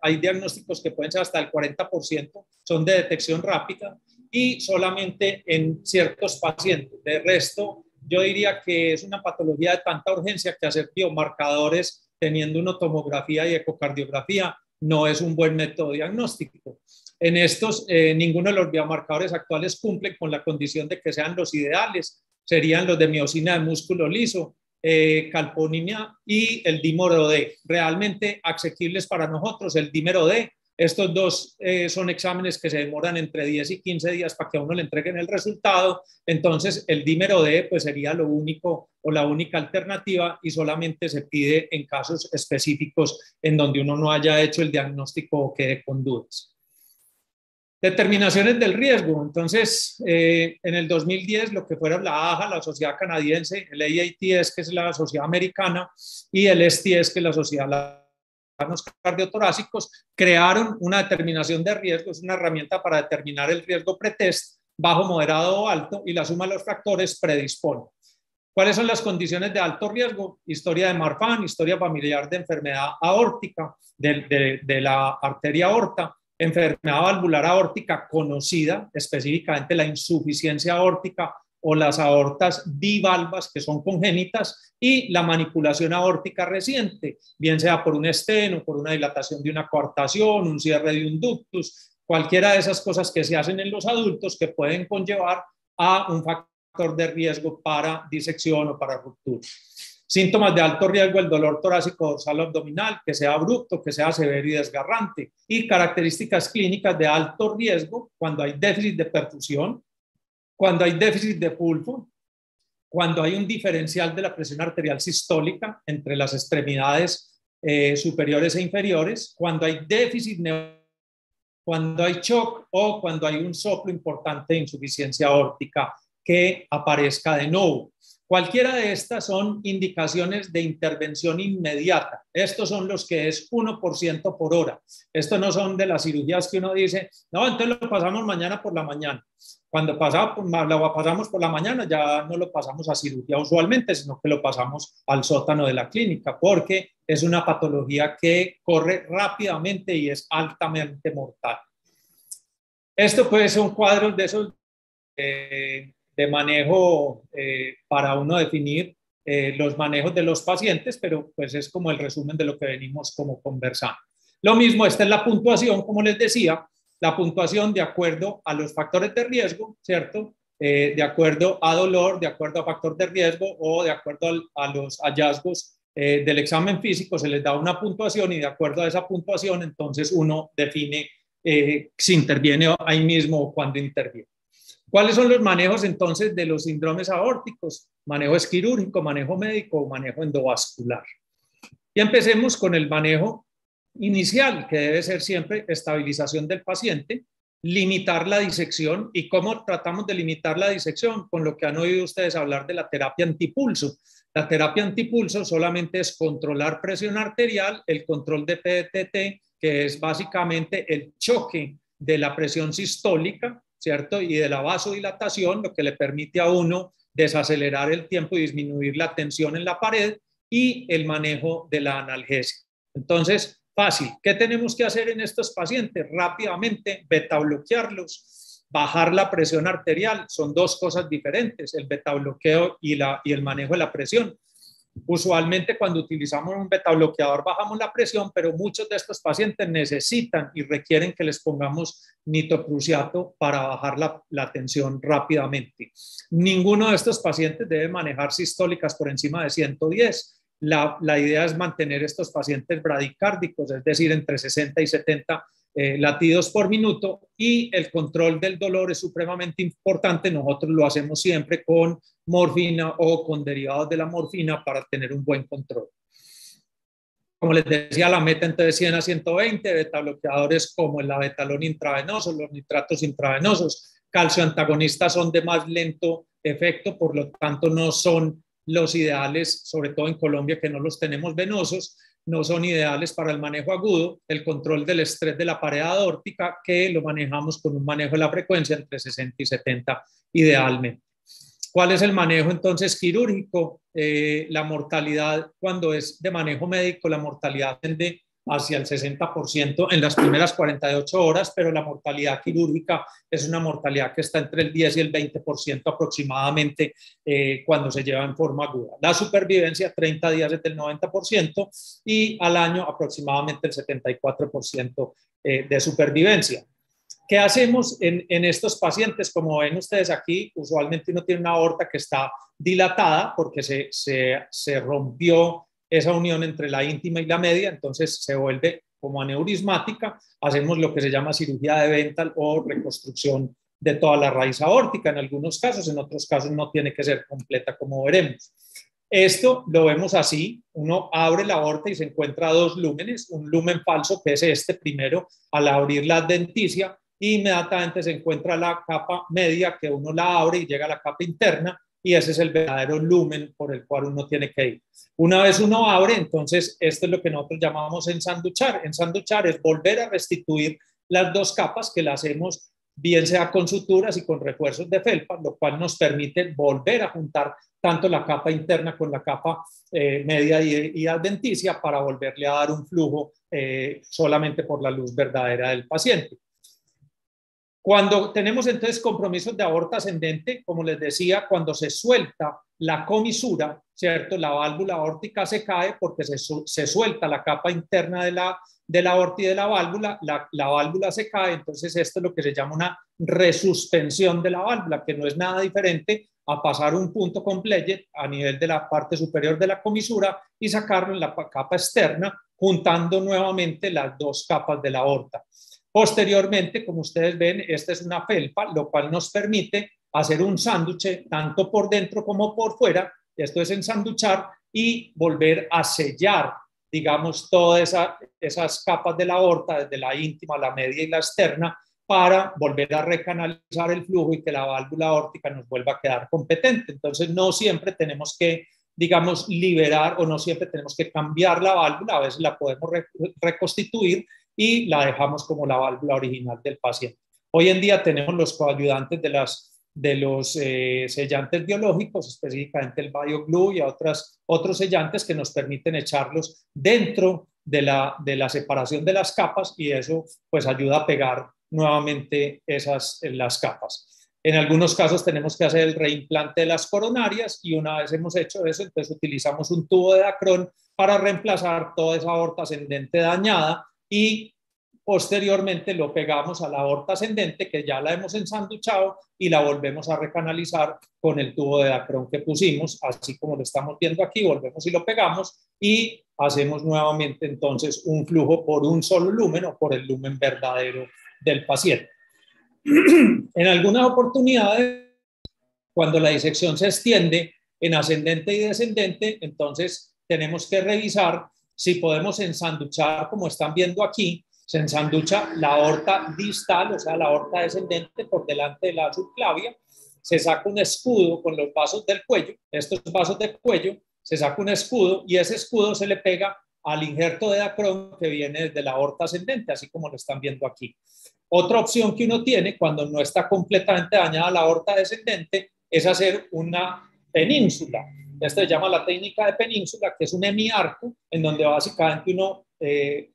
hay diagnósticos que pueden ser hasta el 40%, son de detección rápida, y solamente en ciertos pacientes. De resto, yo diría que es una patología de tanta urgencia que hacer biomarcadores teniendo una tomografía y ecocardiografía no es un buen método diagnóstico. En estos, ninguno de los biomarcadores actuales cumplen con la condición de que sean los ideales. Serían los de miosina de músculo liso, calponimia y el dímero D. Realmente asequibles para nosotros, el dímero D. Estos dos son exámenes que se demoran entre 10 y 15 días para que a uno le entreguen el resultado. Entonces, el dímero D pues, sería lo único o la única alternativa, y solamente se pide en casos específicos en donde uno no haya hecho el diagnóstico o quede con dudas. Determinaciones del riesgo. Entonces, en el 2010, lo que fueron la AJA, la Sociedad Canadiense, el AATS, que es la Sociedad Americana, y el STS, que es la Sociedad Cardiotorácicos, crearon una determinación de riesgo. Es una herramienta para determinar el riesgo pretest, bajo, moderado o alto, y la suma de los factores predispone. ¿Cuáles son las condiciones de alto riesgo? Historia de Marfan, historia familiar de enfermedad aórtica, de la arteria aorta, enfermedad valvular aórtica conocida, específicamente la insuficiencia aórtica o las aortas bivalvas, que son congénitas, y la manipulación aórtica reciente, bien sea por un esteno, por una dilatación de una coartación, un cierre de un ductus, cualquiera de esas cosas que se hacen en los adultos que pueden conllevar a un factor de riesgo para disección o para ruptura. Síntomas de alto riesgo: el dolor torácico dorsal abdominal, que sea abrupto, que sea severo y desgarrante. Y características clínicas de alto riesgo: cuando hay déficit de perfusión, cuando hay déficit de pulso, cuando hay un diferencial de la presión arterial sistólica entre las extremidades superiores e inferiores, cuando hay déficit, cuando hay shock, o cuando hay un soplo importante de insuficiencia aórtica que aparezca de nuevo. Cualquiera de estas son indicaciones de intervención inmediata. Estos son los que es 1% por hora. Estos no son de las cirugías que uno dice, no, entonces lo pasamos mañana por la mañana. Cuando lo pasamos por la mañana ya no lo pasamos a cirugía usualmente, sino que lo pasamos al sótano de la clínica, porque es una patología que corre rápidamente y es altamente mortal. Esto puede ser un cuadro de esos de manejo para uno definir los manejos de los pacientes, pero pues es como el resumen de lo que venimos como conversando. Lo mismo, esta es la puntuación, como les decía, la puntuación de acuerdo a los factores de riesgo, ¿cierto? De acuerdo a dolor, de acuerdo a factor de riesgo o de acuerdo a los hallazgos del examen físico, se les da una puntuación y de acuerdo a esa puntuación, entonces uno define si interviene ahí mismo o cuando interviene. ¿Cuáles son los manejos entonces de los síndromes aórticos? Manejo es quirúrgico, manejo médico o manejo endovascular. Y empecemos con el manejo inicial, que debe ser siempre estabilización del paciente, limitar la disección. ¿Y cómo tratamos de limitar la disección? Con lo que han oído ustedes hablar de la terapia antipulso. La terapia antipulso solamente es controlar presión arterial, el control de PTT, que es básicamente el choque de la presión sistólica, ¿cierto? Y de la vasodilatación, lo que le permite a uno desacelerar el tiempo y disminuir la tensión en la pared, y el manejo de la analgesia. Entonces, fácil. ¿Qué tenemos que hacer en estos pacientes? Rápidamente, beta bloquearlos, bajar la presión arterial. Son dos cosas diferentes, el beta bloqueo y el manejo de la presión. Usualmente cuando utilizamos un beta bloqueador bajamos la presión, pero muchos de estos pacientes necesitan y requieren que les pongamos nitroprusiato para bajar la tensión rápidamente. Ninguno de estos pacientes debe manejar sistólicas por encima de 110. La idea es mantener estos pacientes bradicárdicos, es decir, entre 60 y 70 latidos por minuto, y el control del dolor es supremamente importante. Nosotros lo hacemos siempre con morfina o con derivados de la morfina para tener un buen control. Como les decía, la meta entonces 100 a 120, beta bloqueadores como el abetalón intravenoso, los nitratos intravenosos, calcio antagonistas son de más lento efecto, por lo tanto no son los ideales, sobre todo en Colombia que no los tenemos venosos, no son ideales para el manejo agudo. El control del estrés de la pared aórtica, que lo manejamos con un manejo de la frecuencia entre 60 y 70 idealmente. ¿Cuál es el manejo entonces quirúrgico? La mortalidad, cuando es de manejo médico, la mortalidad tiende hacia el 60% en las primeras 48 horas, pero la mortalidad quirúrgica es una mortalidad que está entre el 10 y el 20% aproximadamente cuando se lleva en forma aguda. La supervivencia, 30 días es del 90% y al año aproximadamente el 74% de supervivencia. ¿Qué hacemos en estos pacientes? Como ven ustedes aquí, usualmente uno tiene una aorta que está dilatada porque se rompió esa unión entre la íntima y la media, entonces se vuelve como aneurismática. Hacemos lo que se llama cirugía de Bentall o reconstrucción de toda la raíz aórtica en algunos casos, en otros casos no tiene que ser completa, como veremos. Esto lo vemos así: uno abre la aorta y se encuentra dos lúmenes, un lumen falso que es este primero al abrir la adventicia, y inmediatamente se encuentra la capa media que uno la abre y llega a la capa interna, y ese es el verdadero lumen por el cual uno tiene que ir. Una vez uno abre, entonces esto es lo que nosotros llamamos ensanduchar. Ensanduchar es volver a restituir las dos capas, que las hacemos bien sea con suturas y con refuerzos de felpa, lo cual nos permite volver a juntar tanto la capa interna con la capa media y adventicia para volverle a dar un flujo solamente por la luz verdadera del paciente. Cuando tenemos entonces compromisos de aorta ascendente, como les decía, cuando se suelta la comisura, ¿cierto? La válvula aórtica se cae porque se suelta la capa interna de la aorta y de la válvula se cae, entonces esto es lo que se llama una resuspensión de la válvula, que no es nada diferente a pasar un punto con pledget a nivel de la parte superior de la comisura y sacarlo en la capa externa, juntando nuevamente las dos capas de la aorta. Posteriormente, como ustedes ven, esta es una felpa, lo cual nos permite hacer un sándwich tanto por dentro como por fuera. Esto es ensanduchar y volver a sellar, digamos, todas esas capas de la aorta, desde la íntima, la media y la externa, para volver a recanalizar el flujo y que la válvula aórtica nos vuelva a quedar competente. Entonces, no siempre tenemos que, digamos, liberar o no siempre tenemos que cambiar la válvula, a veces la podemos reconstituir y la dejamos como la válvula original del paciente. Hoy en día tenemos los coayudantes de los sellantes biológicos, específicamente el BioGlue y otros sellantes que nos permiten echarlos dentro de la separación de las capas, y eso pues ayuda a pegar nuevamente las capas. En algunos casos tenemos que hacer el reimplante de las coronarias, y una vez hemos hecho eso, entonces utilizamos un tubo de Dacron para reemplazar toda esa aorta ascendente dañada, y posteriormente lo pegamos a la aorta ascendente que ya la hemos ensanduchado y la volvemos a recanalizar con el tubo de Dacron que pusimos, así como lo estamos viendo aquí. Volvemos y lo pegamos y hacemos nuevamente entonces un flujo por un solo lumen o por el lumen verdadero del paciente. En algunas oportunidades, cuando la disección se extiende en ascendente y descendente, entonces tenemos que revisar si podemos ensanduchar, como están viendo aquí. Se ensanducha la aorta distal, o sea, la aorta descendente por delante de la subclavia. Se saca un escudo con los vasos del cuello, estos vasos del cuello, se saca un escudo y ese escudo se le pega al injerto de Dacron que viene desde la aorta ascendente, así como lo están viendo aquí. Otra opción que uno tiene cuando no está completamente dañada la aorta descendente es hacer una península. Esto se llama la técnica de península, que es un hemiarco en donde básicamente uno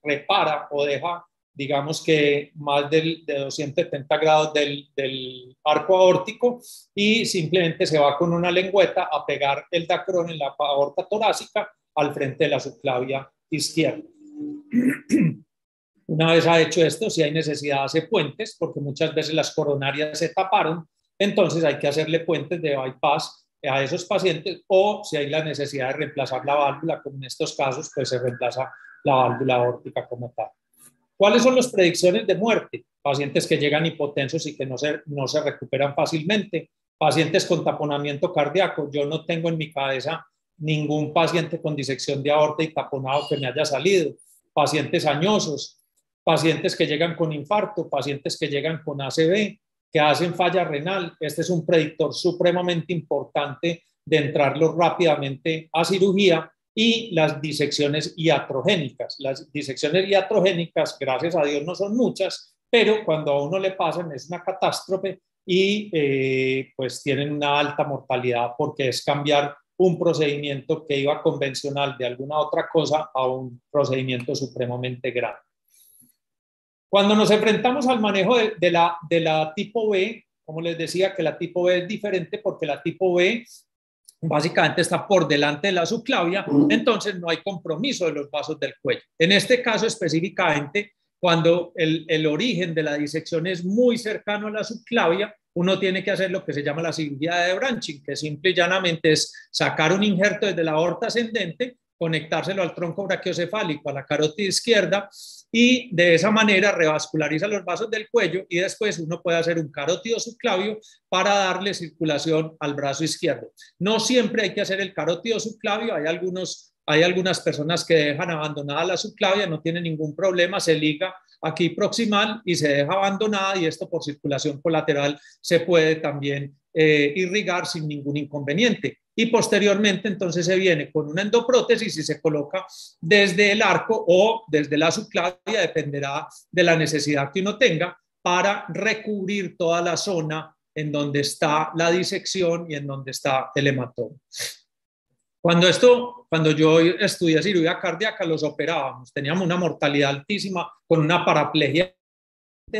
repara o deja, digamos que más de 270 grados del arco aórtico, y simplemente se va con una lengüeta a pegar el Dacron en la aorta torácica al frente de la subclavia izquierda. Una vez ha hecho esto, si hay necesidad de hacer puentes, porque muchas veces las coronarias se taparon, entonces hay que hacerle puentes de bypass a esos pacientes, o si hay la necesidad de reemplazar la válvula, como en estos casos, pues se reemplaza la válvula aórtica como tal. ¿Cuáles son las predicciones de muerte? Pacientes que llegan hipotensos y que no se recuperan fácilmente, pacientes con taponamiento cardíaco. Yo no tengo en mi cabeza ningún paciente con disección de aorta y taponado que me haya salido. Pacientes añosos, pacientes que llegan con infarto, pacientes que llegan con ACV, que hacen falla renal. Este es un predictor supremamente importante de entrarlo rápidamente a cirugía. Y las disecciones iatrogénicas. Las disecciones iatrogénicas, gracias a Dios, no son muchas, pero cuando a uno le pasan es una catástrofe y pues tienen una alta mortalidad, porque es cambiar un procedimiento que iba convencional de alguna otra cosa a un procedimiento supremamente grave. Cuando nos enfrentamos al manejo de la tipo B, como les decía, que la tipo B es diferente porque la tipo B básicamente está por delante de la subclavia, entonces no hay compromiso de los vasos del cuello. En este caso específicamente, cuando el origen de la disección es muy cercano a la subclavia, uno tiene que hacer lo que se llama la cirugía de branching, que simple y llanamente es sacar un injerto desde la aorta ascendente, conectárselo al tronco brachiocefálico, a la carótida izquierda, y de esa manera revasculariza los vasos del cuello, y después uno puede hacer un carótido subclavio para darle circulación al brazo izquierdo. No siempre hay que hacer el carótido subclavio, hay algunas personas que dejan abandonada la subclavia, no tiene ningún problema, se liga aquí proximal y se deja abandonada, y esto por circulación colateral se puede también irrigar sin ningún inconveniente. Y posteriormente entonces se viene con una endoprótesis y se coloca desde el arco o desde la subclavia, dependerá de la necesidad que uno tenga, para recubrir toda la zona en donde está la disección y en donde está el hematoma. Cuando yo estudié cirugía cardíaca, los operábamos, teníamos una mortalidad altísima con una paraplegia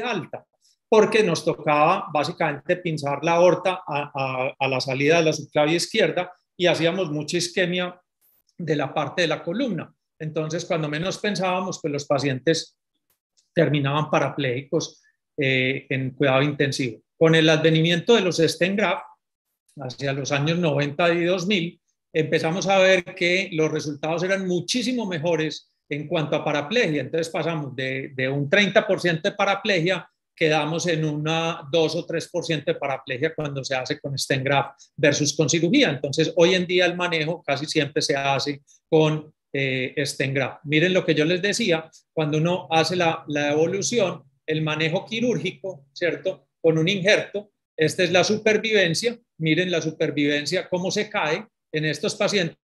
alta, porque nos tocaba básicamente pinzar la aorta a la salida de la subclavia izquierda, y hacíamos mucha isquemia de la parte de la columna. Entonces, cuando menos pensábamos, pues los pacientes terminaban parapléjicos en cuidado intensivo. Con el advenimiento de los stent graft, hacia los años 90 y 2000, empezamos a ver que los resultados eran muchísimo mejores en cuanto a paraplegia. Entonces pasamos de un 30% de paraplegia, quedamos en una 2 o 3% de paraplegia cuando se hace con stent graft versus con cirugía. Entonces hoy en día el manejo casi siempre se hace con stent graft. Miren lo que yo les decía, cuando uno hace la evolución, el manejo quirúrgico, ¿cierto? Con un injerto. Esta es la supervivencia. Miren la supervivencia, cómo se cae en estos pacientes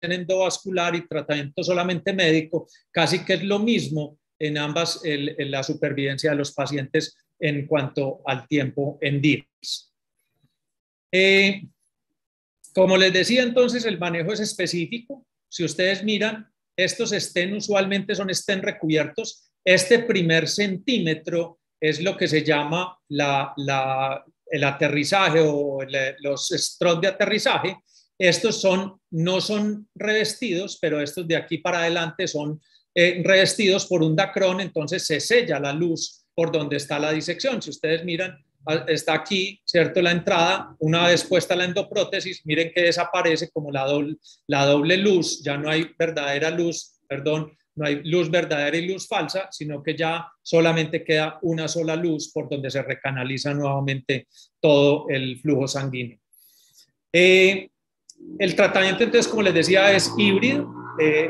endovascular y tratamiento solamente médico, casi que es lo mismo en ambas, en la supervivencia de los pacientes en cuanto al tiempo en días. Como les decía, entonces el manejo es específico. Si ustedes miran, estos estén usualmente son estén recubiertos. Este primer centímetro es lo que se llama el aterrizaje o los struts de aterrizaje. Estos no son revestidos, pero estos de aquí para adelante son revestidos por un dacrón, entonces se sella la luz por donde está la disección. Si ustedes miran, está aquí, ¿cierto? La entrada, una vez puesta la endoprótesis, miren que desaparece como la doble luz, ya no hay verdadera luz, perdón, no hay luz verdadera y luz falsa, sino que ya solamente queda una sola luz por donde se recanaliza nuevamente todo el flujo sanguíneo. El tratamiento, entonces, como les decía, es híbrido.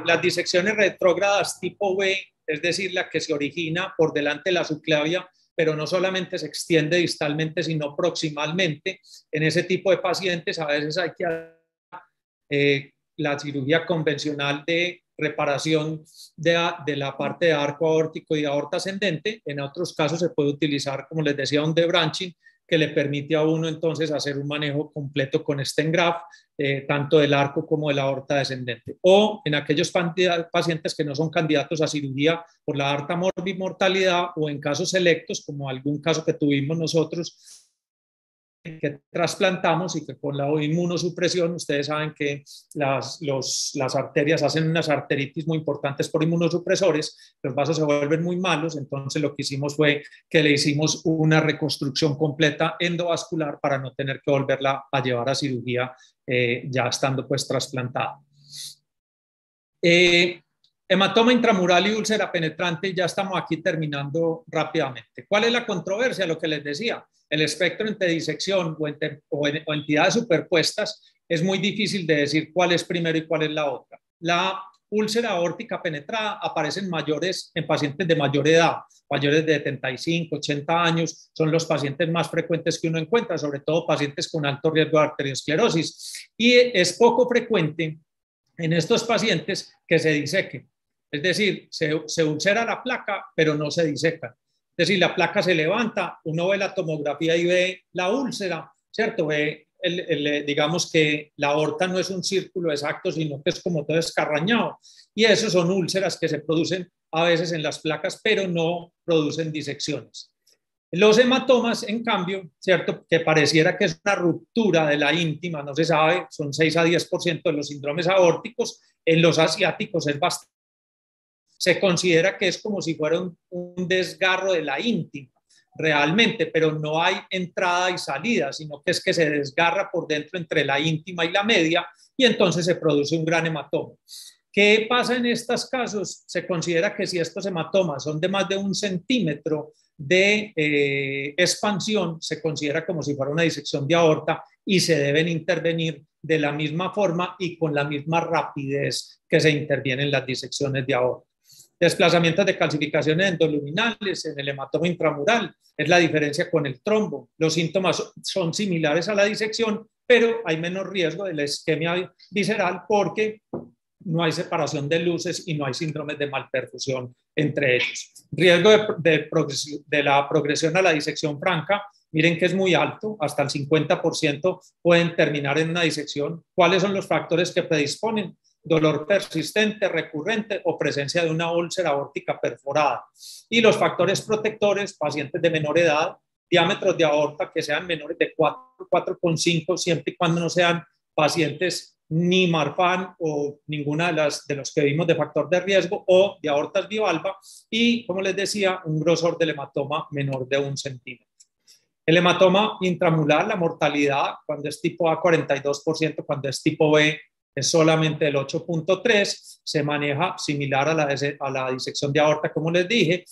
Las disecciones retrógradas tipo B, es decir, la que se origina por delante de la subclavia, pero no solamente se extiende distalmente, sino proximalmente. En ese tipo de pacientes a veces hay que hacer la cirugía convencional de reparación de la parte de arco aórtico y de aorta ascendente. En otros casos se puede utilizar, como les decía, un debranching, que le permite a uno entonces hacer un manejo completo con stent graft, tanto del arco como de la aorta descendente. O en aquellos pacientes que no son candidatos a cirugía por la alta mortalidad, o en casos selectos, como algún caso que tuvimos nosotros, que trasplantamos y que con la inmunosupresión, ustedes saben que las arterias hacen unas arteritis muy importantes por inmunosupresores, los vasos se vuelven muy malos, entonces lo que hicimos fue que le hicimos una reconstrucción completa endovascular para no tener que volverla a llevar a cirugía ya estando pues trasplantada. Hematoma intramural y úlcera penetrante, ya estamos aquí terminando rápidamente. ¿Cuál es la controversia? Lo que les decía, el espectro entre disección o entidades superpuestas es muy difícil de decir cuál es primero y cuál es la otra. La úlcera aórtica penetrada aparece en pacientes de mayor edad, mayores de 75, 80 años, son los pacientes más frecuentes que uno encuentra, sobre todo pacientes con alto riesgo de arteriosclerosis. Y es poco frecuente en estos pacientes que se disequen. Es decir, se ulcera la placa, pero no se diseca. Es decir, la placa se levanta, uno ve la tomografía y ve la úlcera, ¿cierto? Ve, digamos que la aorta no es un círculo exacto, sino que es como todo escarrañado. Y esos son úlceras que se producen a veces en las placas, pero no producen disecciones. Los hematomas, en cambio, ¿cierto? Que pareciera que es una ruptura de la íntima, no se sabe, son 6 a 10% de los síndromes aórticos. En los asiáticos es bastante. Se considera que es como si fuera un desgarro de la íntima, realmente, pero no hay entrada y salida, sino que es que se desgarra por dentro entre la íntima y la media y entonces se produce un gran hematoma. ¿Qué pasa en estos casos? Se considera que si estos hematomas son de más de 1 centímetro de expansión, se considera como si fuera una disección de aorta y se deben intervenir de la misma forma y con la misma rapidez que se intervienen las disecciones de aorta. Desplazamientos de calcificaciones endoluminales en el hematoma intramural, es la diferencia con el trombo. Los síntomas son similares a la disección, pero hay menos riesgo de la isquemia visceral porque no hay separación de luces y no hay síndromes de malperfusión entre ellos. Riesgo de la progresión a la disección franca, miren que es muy alto, hasta el 50% pueden terminar en una disección. ¿Cuáles son los factores que predisponen? Dolor persistente, recurrente o presencia de una úlcera aórtica perforada. Y los factores protectores, pacientes de menor edad, diámetros de aorta que sean menores de 4,5, siempre y cuando no sean pacientes ni Marfan o ninguna de los que vimos de factor de riesgo o de aortas bivalva y, como les decía, un grosor del hematoma menor de 1 centímetro. El hematoma intramural, la mortalidad cuando es tipo A 42%, cuando es tipo B es solamente el 8,3%, se maneja similar a la disección de aorta, como les dije,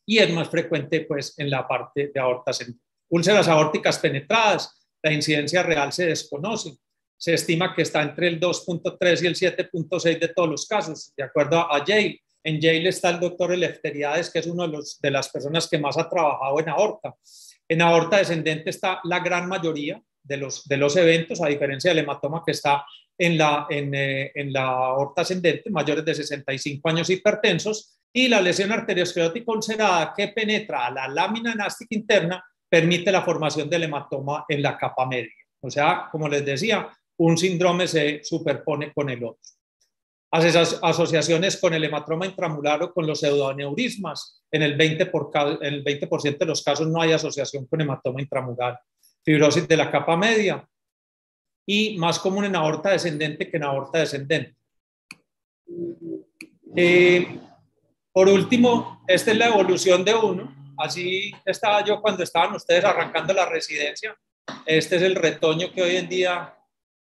y es más frecuente pues en la parte de aorta central. Úlceras aórticas penetradas, la incidencia real se desconoce. Se estima que está entre el 2,3 y el 7,6 de todos los casos, de acuerdo a Yale. En Yale está el doctor Eleftheriades, que es uno de las personas que más ha trabajado en aorta. En aorta descendente está la gran mayoría de los eventos, a diferencia del hematoma que está en la aorta ascendente, mayores de 65 años hipertensos, y la lesión arteriosclerótica ulcerada que penetra a la lámina anástica interna permite la formación del hematoma en la capa media. O sea, como les decía, un síndrome se superpone con el otro. Asociaciones con el hematoma intramural o con los pseudoneurismas. En el 20% de los casos no hay asociación con hematoma intramural. Fibrosis de la capa media y más común en aorta descendente que en aorta descendente. Por último, esta es la evolución de uno. Así estaba yo cuando estaban ustedes arrancando la residencia. Este es el retoño que hoy en día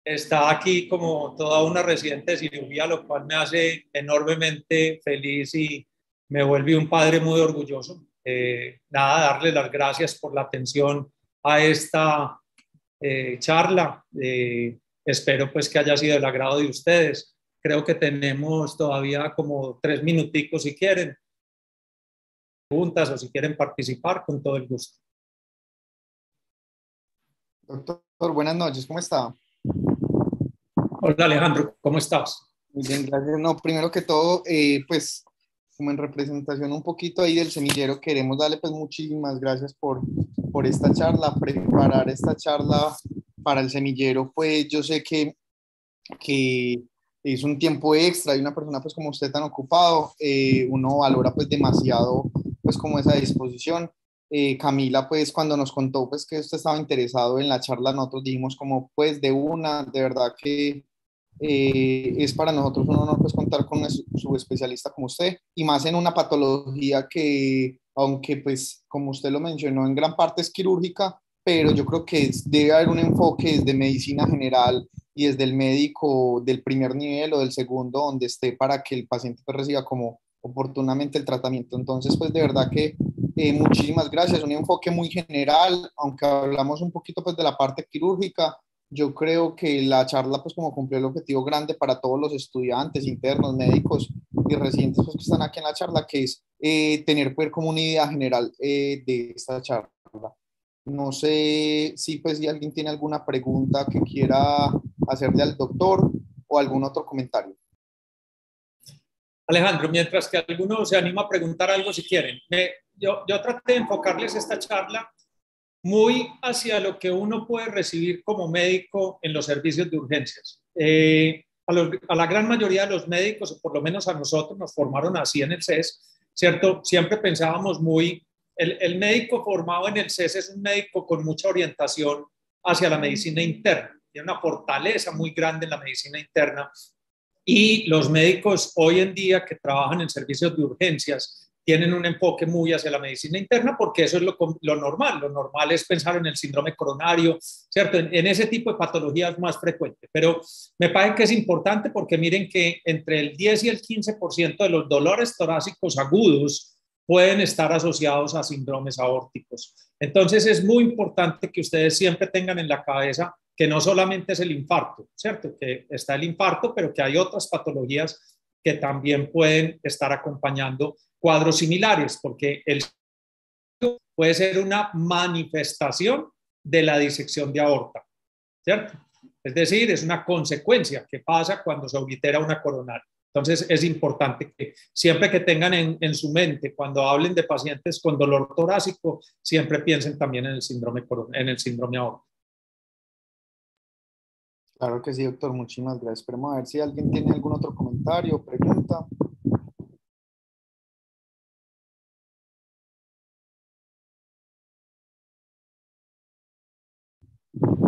está aquí como toda una residente de cirugía, lo cual me hace enormemente feliz y me vuelve un padre muy orgulloso. Nada, darle las gracias por la atención a esta charla. Espero pues que haya sido del agrado de ustedes. Creo que tenemos todavía como 3 minuticos si quieren preguntas o si quieren participar, con todo el gusto. Doctor, buenas noches, ¿cómo está? Hola Alejandro, ¿cómo estás? Muy bien, gracias. No, primero que todo, pues como en representación un poquito ahí del semillero, queremos darle pues muchísimas gracias por esta charla, preparar esta charla para el semillero, pues yo sé que es un tiempo extra y una persona pues como usted tan ocupado, uno valora pues demasiado pues como esa disposición. Camila pues cuando nos contó pues que usted estaba interesado en la charla, nosotros dijimos como pues de verdad que es para nosotros un honor pues contar con un subespecialista como usted y más en una patología que aunque pues como usted lo mencionó en gran parte es quirúrgica, pero yo creo que debe haber un enfoque desde medicina general y desde el médico del primer nivel o del segundo donde esté para que el paciente pues, reciba como oportunamente el tratamiento. Entonces pues de verdad que muchísimas gracias, un enfoque muy general, aunque hablamos un poquito pues de la parte quirúrgica. Yo creo que la charla pues como cumplió el objetivo grande para todos los estudiantes, internos, médicos y residentes pues, que están aquí en la charla, que es tener pues como una idea general de esta charla. No sé si pues si alguien tiene alguna pregunta que quiera hacerle al doctor o algún otro comentario. Alejandro, mientras que alguno se anima a preguntar algo si quieren. Yo traté de enfocarles esta charla muy hacia lo que uno puede recibir como médico en los servicios de urgencias. A la gran mayoría de los médicos, o por lo menos a nosotros, nos formaron así en el CES, ¿cierto? Siempre pensábamos el médico formado en el CES es un médico con mucha orientación hacia la medicina interna, tiene una fortaleza muy grande en la medicina interna, y los médicos hoy en día que trabajan en servicios de urgencias tienen un enfoque muy hacia la medicina interna porque eso es lo normal. Lo normal es pensar en el síndrome coronario, ¿cierto? En ese tipo de patologías más frecuente. Pero me parece que es importante porque miren que entre el 10 y el 15% de los dolores torácicos agudos pueden estar asociados a síndromes aórticos. Entonces es muy importante que ustedes siempre tengan en la cabeza que no solamente es el infarto, ¿cierto? Que está el infarto, pero que hay otras patologías que también pueden estar acompañando cuadros similares, porque el puede ser una manifestación de la disección de aorta, ¿cierto? Es decir, es una consecuencia que pasa cuando se oblitera una coronaria. Entonces, es importante que siempre que tengan en su mente, cuando hablen de pacientes con dolor torácico, siempre piensen también en el síndrome aórtico. Claro que sí, doctor, muchísimas gracias. Esperemos a ver si alguien tiene algún otro comentario o pregunta.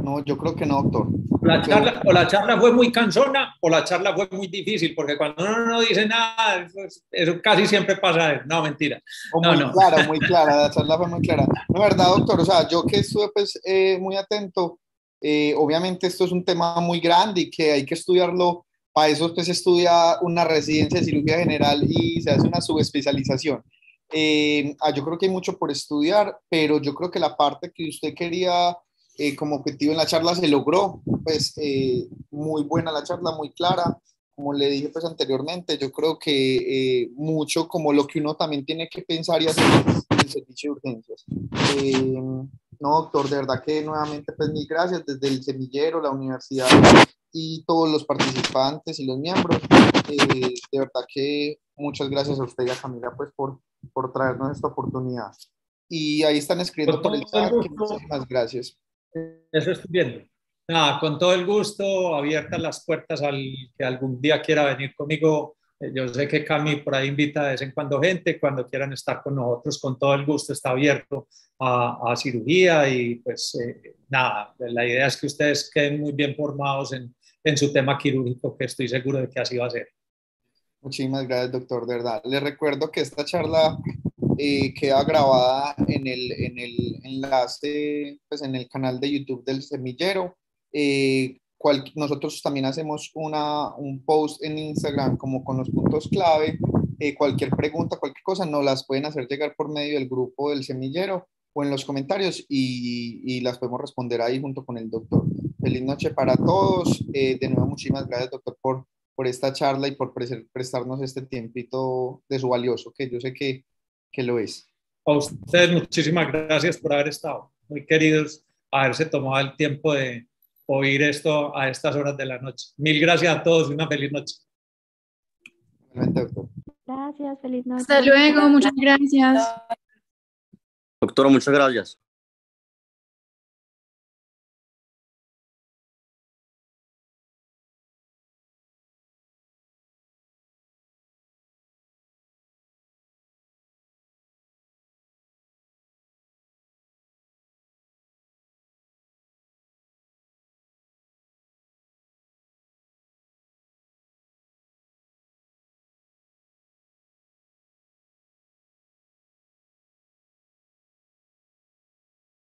No, yo creo que no, doctor. La charla fue muy cansona o la charla fue muy difícil, porque cuando uno no dice nada, eso casi siempre pasa. No, mentira. Muy clara, la charla fue muy clara. No, verdad, doctor, o sea, yo que estuve pues muy atento, obviamente esto es un tema muy grande y que hay que estudiarlo. Para eso pues se estudia una residencia de cirugía general y se hace una subespecialización. Yo creo que hay mucho por estudiar, pero yo creo que la parte que usted quería como objetivo en la charla se logró. Pues muy buena la charla, muy clara. como le dije pues anteriormente, yo creo que mucho como lo que uno también tiene que pensar y hacer en el servicio de urgencias. No, doctor, de verdad que nuevamente pues mil gracias desde el semillero, la universidad y todos los participantes y los miembros. De verdad que muchas gracias a usted y a Camila pues por traernos esta oportunidad. Y ahí están escribiendo por el chat que muchísimas gracias. Eso estoy viendo. Nada, con todo el gusto, abiertas las puertas al que algún día quiera venir conmigo. Yo sé que Cami por ahí invita de vez en cuando gente, cuando quieran estar con nosotros, con todo el gusto está abierto a cirugía y pues nada, la idea es que ustedes queden muy bien formados en su tema quirúrgico, que estoy seguro de que así va a ser. Muchísimas gracias, doctor, de verdad. Les recuerdo que esta charla queda grabada en el enlace, pues en el canal de YouTube del Semillero. Nosotros también hacemos un post en Instagram como con los puntos clave. Cualquier pregunta, cualquier cosa, nos las pueden hacer llegar por medio del grupo del Semillero o en los comentarios y las podemos responder ahí junto con el doctor. Feliz noche para todos. De nuevo, muchísimas gracias, doctor, por esta charla y por prestarnos este tiempito de su valioso, que yo sé que lo es. A ustedes muchísimas gracias por haber estado, muy queridos, haberse tomado el tiempo de oír esto a estas horas de la noche. Mil gracias a todos y una feliz noche. Gracias, feliz noche. Hasta luego, muchas gracias. Doctora, muchas gracias.